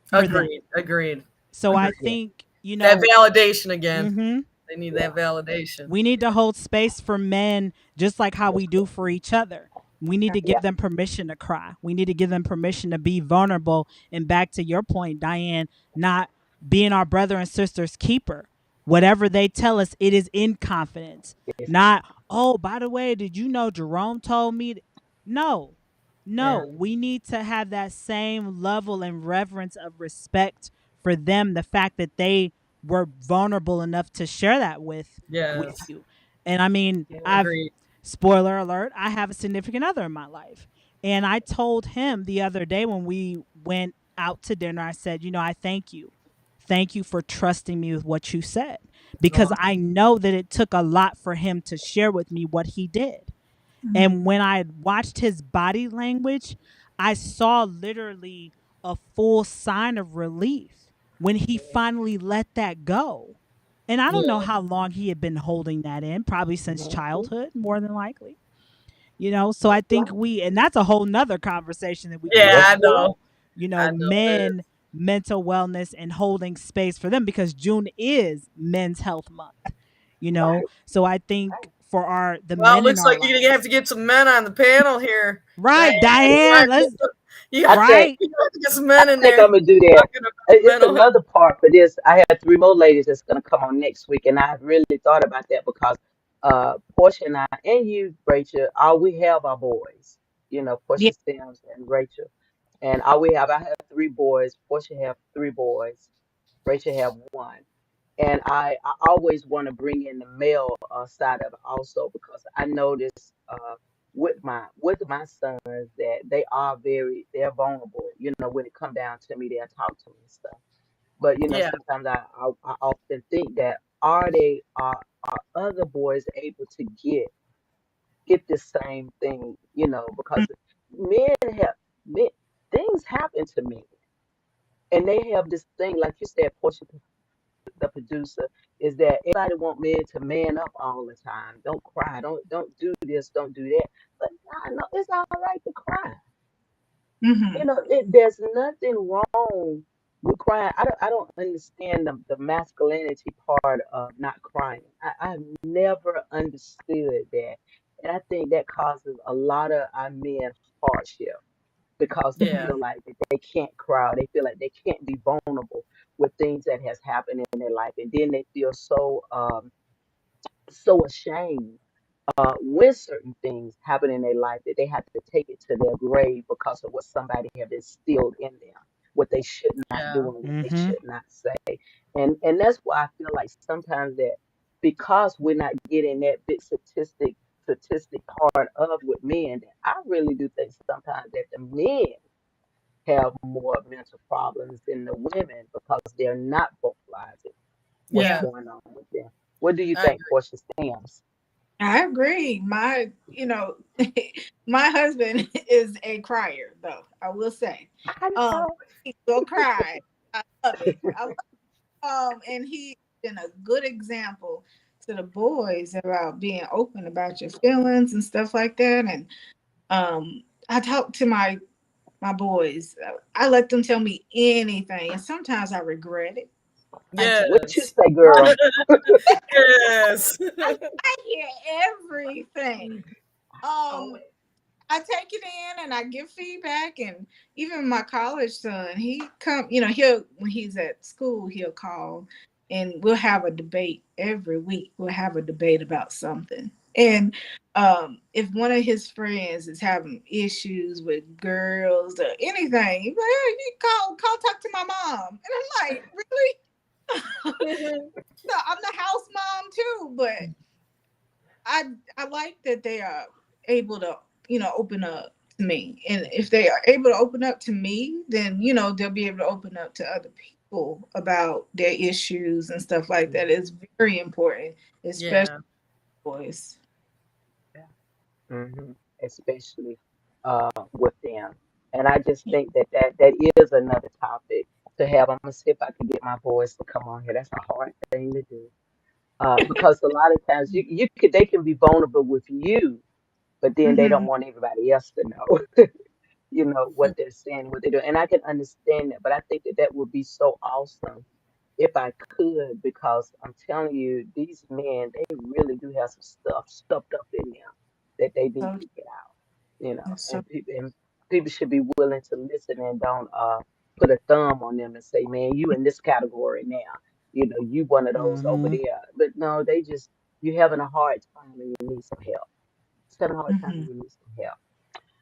for them. Agreed. So I Agreed. think, That validation again. mhm, They need that validation. we need to hold space for men just like how we do for each other. We need to give them permission to cry. We need to give them permission to be vulnerable. And back to your point, Diane, not being our brother and sister's keeper. Whatever they tell us, it is in confidence. Not, oh, by the way, did you know Jerome told me? No, Yeah. we need to have that same level and reverence of respect for them. The fact that they were vulnerable enough to share that with Yes. you. And I mean, I've Agreed. spoiler alert, I have a significant other in my life. And I told him the other day when we went out to dinner, I said, I thank you. Thank you for trusting me with what you said. Because Oh. I know that it took a lot for him to share with me what he did. Mm. And when I watched his body language, I saw literally a full sign of relief when he finally let that go. And I don't know Yeah. how long he had been holding that in, probably since childhood, more than likely. So I think and that's a whole nother conversation that we can Yeah, I have know. about, I know it is. men, mental wellness, and holding space for them, because June is Men's Health Month. So I think for the Well, it men in looks our like you're gonna have lives. to get some men on the panel here. Right, Diane. Diane, let's You I have think right. to get some I men in think there I'm gonna do that. talking about It's mental health. another part for this. I have three more ladies that's gonna come on next week, and I really thought about that because Portia and I and you, Rachel, all we have are boys. Yeah. Portia Sims and Rachel, and all we have. I have three boys. Portia have three boys. Rachel have one. And I always want to bring in the male side of it also, because I notice with my sons that they're vulnerable. When it come down to me, they'll talk to me and stuff. But Yeah. sometimes I often think that are other boys able to get the same thing? Because men have men, things happen to men, and they have this thing, like you said, Portia, the producer, is that everybody want men to man up all the time. Don't cry. Don't do this. Don't do that. But I know it's all right to cry. Mm-hmm. There's nothing wrong with crying. I don't understand the masculinity part of not crying. I've never understood that, and I think that causes a lot of our men hardship, because they Yeah. feel like that they can't cry. They feel like they can't be vulnerable with things that has happened in their life, and then they feel so ashamed when certain things happen in their life, that they have to take it to their grave because of what somebody have instilled in them, what they should not Yeah. do and what they Mhm. should not say. And that's why I feel like sometimes that, because we're not getting that big statistic part of with men, that I really do think sometimes that the men have more mental problems than the women, because they're not vocalizing what's Yeah. Yeah, going on with them. What do you I think, Portia Stams? I agree. My husband is a crier, though. I will say, I um, know. he will cry. I love it. And he's been a good example to the boys about being open about your feelings and stuff like that. And I talk to my boys. I let them tell me anything, and sometimes I regret it. I do. What you Yes. say, girl? Yes. I hear everything. Um, I take it in and I give feedback, and even my college son, he come, he'll when he's at school, he'll call, and we'll have a debate every week. We'll have a debate about something, and if one of his friends is having issues with girls or anything, he's like, "Hey, you call, talk to my mom," and I'm like, "Really?" No, I'm the house mom too, but I I like that they are able to, open up to me. And if they are able to open up to me, then, they'll be able to open up to other people about their issues and stuff like that. It's very important, especially Yeah. boys. Hmm. Especially with them. And I just think that is another topic to have. I'm gonna see if I can get my boys to come on here. That's a hard thing to do. Because a lot of times they can be vulnerable with you, but then they don't Mm-hmm. want everybody else to know, what they're saying, what they're doing. And I can understand that, but I think that would be so awesome if I could, because I'm telling you, these men, they really do have some stuff stuffed up in them that they need So, to get out, you know. so And people should be willing to listen and don't put a thumb on them and say, man, you in this category now. You one of those over Hmm. there. But no, you having a hard time and you need some help. Just having a hard time hmm and you need some help.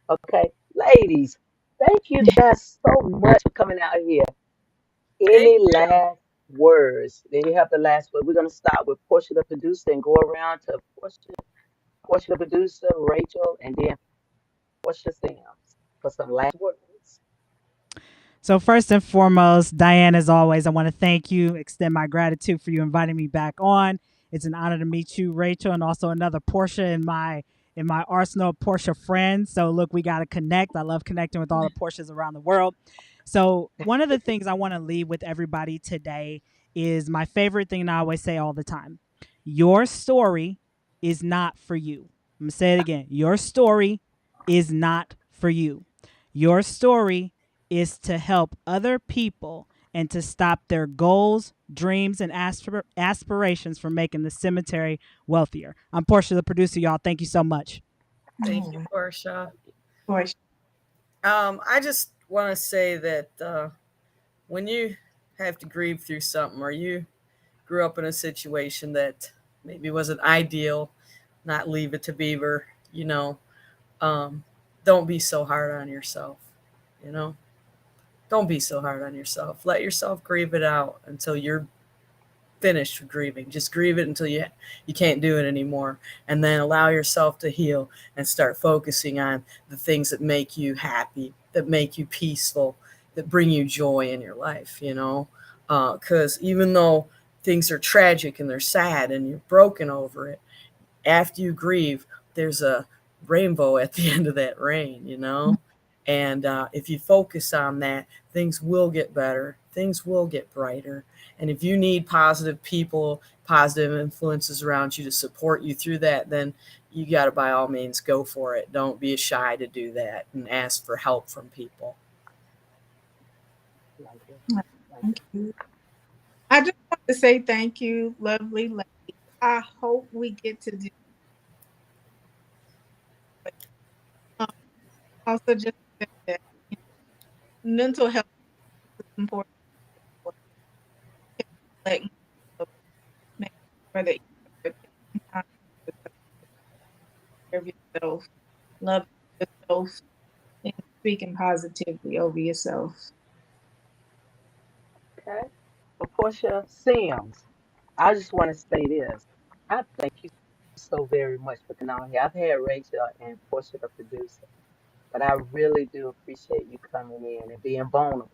Okay, ladies, thank you guys so much for coming out here. Thank Any you. last words? Then you have the last word. We're gonna start with Portia the producer and go around to Portia the producer, Rachel, and then Portia Sims for some last words. So first and foremost, Diane, as always, I want to thank you, extend my gratitude for you inviting me back on. It's an honor to meet you, Rachel, and also another Portia in my arsenal of Portia friends. So look, we got to connect. I love connecting with all the Portias around the world. So one of the things I want to leave with everybody today is my favorite thing that I always say all the time. Your story is not for you. I'm going to say it again. Your story is not for you. Your story is to help other people and to stop their goals, dreams, and aspirations from making the cemetery wealthier. I'm Portia, the producer, y'all. Thank you so much. Thank you, oh, Portia. gosh. I just want to say that when you have to grieve through something, or you grew up in a situation that maybe wasn't ideal, not leave it to beaver, um, don't be so hard on yourself. You know, don't be so hard on yourself. Let yourself grieve it out until you're finished with grieving. Just grieve it until you can't do it anymore, and then allow yourself to heal and start focusing on the things that make you happy, that make you peaceful, that bring you joy in your life. Because even though things are tragic and they're sad and you're broken over it, after you grieve, there's a rainbow at the end of that rain. And if you focus on that, things will get better, things will get brighter. And if you need positive people, positive influences around you to support you through that, then you got to by all means go for it. Don't be shy to do that and ask for help from people. Like it, like Thank you. I just want to say thank you, lovely lady. I hope we get to do it. Um, also, just that mental health is important. Letting go, make sure that you're taking time to take care of yourself, love yourself, and speaking positively over yourself. okay. For Portia Sims, I just want to say this. I thank you so very much for coming on here. I've had Rachel and Portia the producer, but I really do appreciate you coming in and being vulnerable.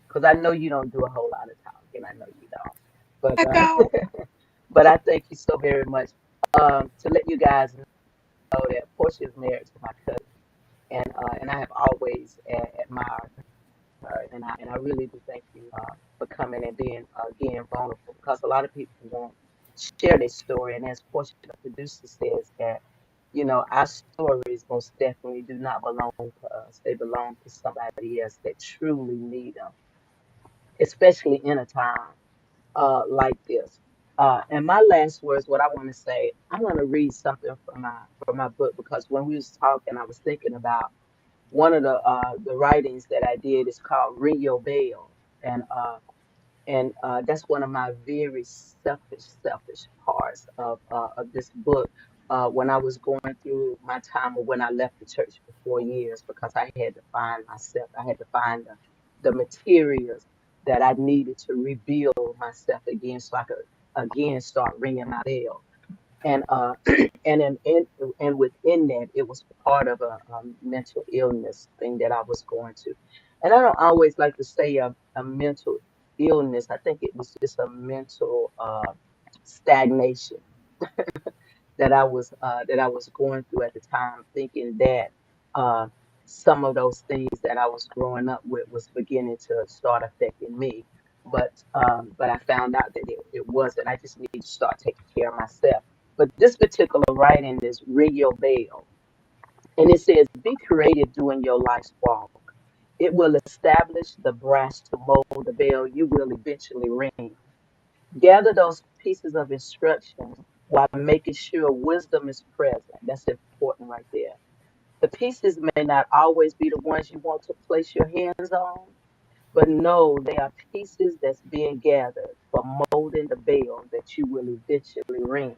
Because I know you don't do a whole lot of talking. I know you don't. But I don't. but I thank you so very much. To let you guys know that Portia is married to my cousin, and I have always admired her, and I really do thank you for coming and being again vulnerable, because a lot of people won't share their story, and as Portia the producer says that our stories most definitely do not belong to us. They belong to somebody else that truly need them, especially in a time like this. And my last words, what I want to say, I'm going to read something from my book, because when we was talking, I was thinking about one of the writings that I did is called Ring Your Bell, and that's one of my very selfish parts of this book. When I was going through my time of when I left the church for 4 years, because I had to find myself, I had to find the materials that I needed to rebuild myself again, so I could again start ringing my bell. And and within that, it was part of a mental illness thing that I was going to. And I don't always like to say a mental illness. I think it was just a mental stagnation that I was going through at the time, thinking that uh, some of those things that I was growing up with was beginning to start affecting me. But I found out that it wasn't. I just need to start taking care of myself. But this particular writing is Ring Your Bell, and it says, "Be creative during your life's walk. It will establish the brass to mold the bell you will eventually ring. Gather those pieces of instruction while making sure wisdom is present." That's important right there. The pieces may not always be the ones you want to place your hands on, but know they are pieces that's being gathered for molding the bell that you will eventually ring.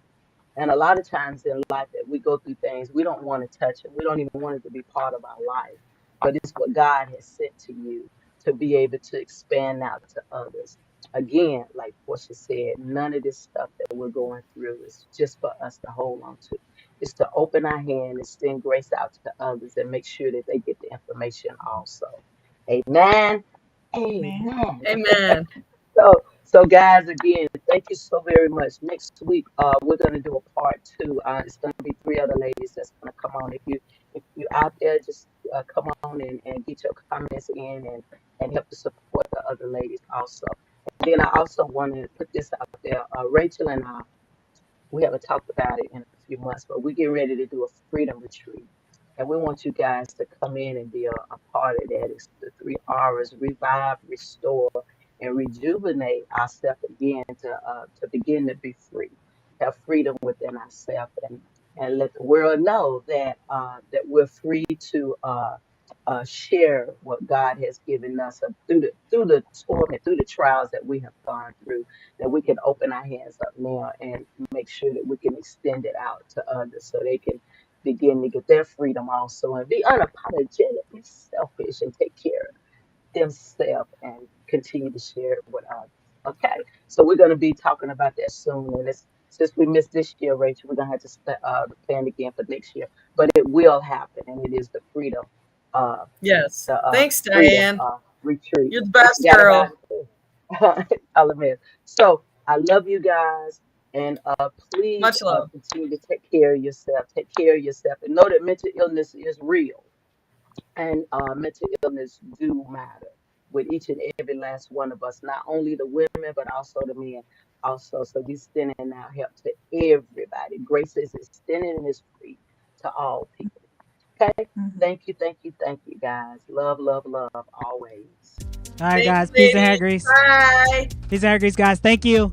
And a lot of times in life that we go through things, we don't want to touch it. We don't even want it to be part of our life. But it's what God has sent to you to be able to expand out to others. Again, like Portia said, none of this stuff that we're going through is just for us to hold on to. It's to open our hand, and extend grace out to others, and make sure that they get the information also. Amen. Man. Amen. Amen. So guys, again, thank you so very much. Next week, we're gonna do a part 2. It's gonna be 3 other ladies that's gonna come on. If you out there, just come on and get your comments in, and help to support the other ladies also. And then I also want to put this out there. Rachel and I, we haven't talked about it in a few months, but we're getting ready to do a freedom retreat. And we want you guys to come in and be a part of that. It's the 3 R's: revive, restore, and rejuvenate ourselves again to begin to be free, have freedom within ourselves, and let the world know that we're free to share what God has given us through the storm and through the trials that we have gone through, that we can open our hands up now and make sure that we can extend it out to others so they can begin to get their freedom also, and be unapologetically selfish and take care of themselves and continue to share it with others. Okay, so we're going to be talking about that soon. And since we missed this year, Rachel, we're going to have to plan again for next year. But it will happen, and it is the freedom, uh, Yes. the Thanks, freedom Diane. retreat. You're the I best forgot about girl. it too. I'll admit. So I love you guys, and please Much love. continue to take care of yourself. Take care of yourself, and know that mental illness is real, and mental illness do matter with each and every last one of us, not only the women but also the men also. So we extending our help to everybody. Grace is extending His free to all people. Okay, Mhm. thank you guys. Love always. All right, Thanks, guys. Peace and hair ladies. grease. Bye. Peace and hair grease, guys. Thank you.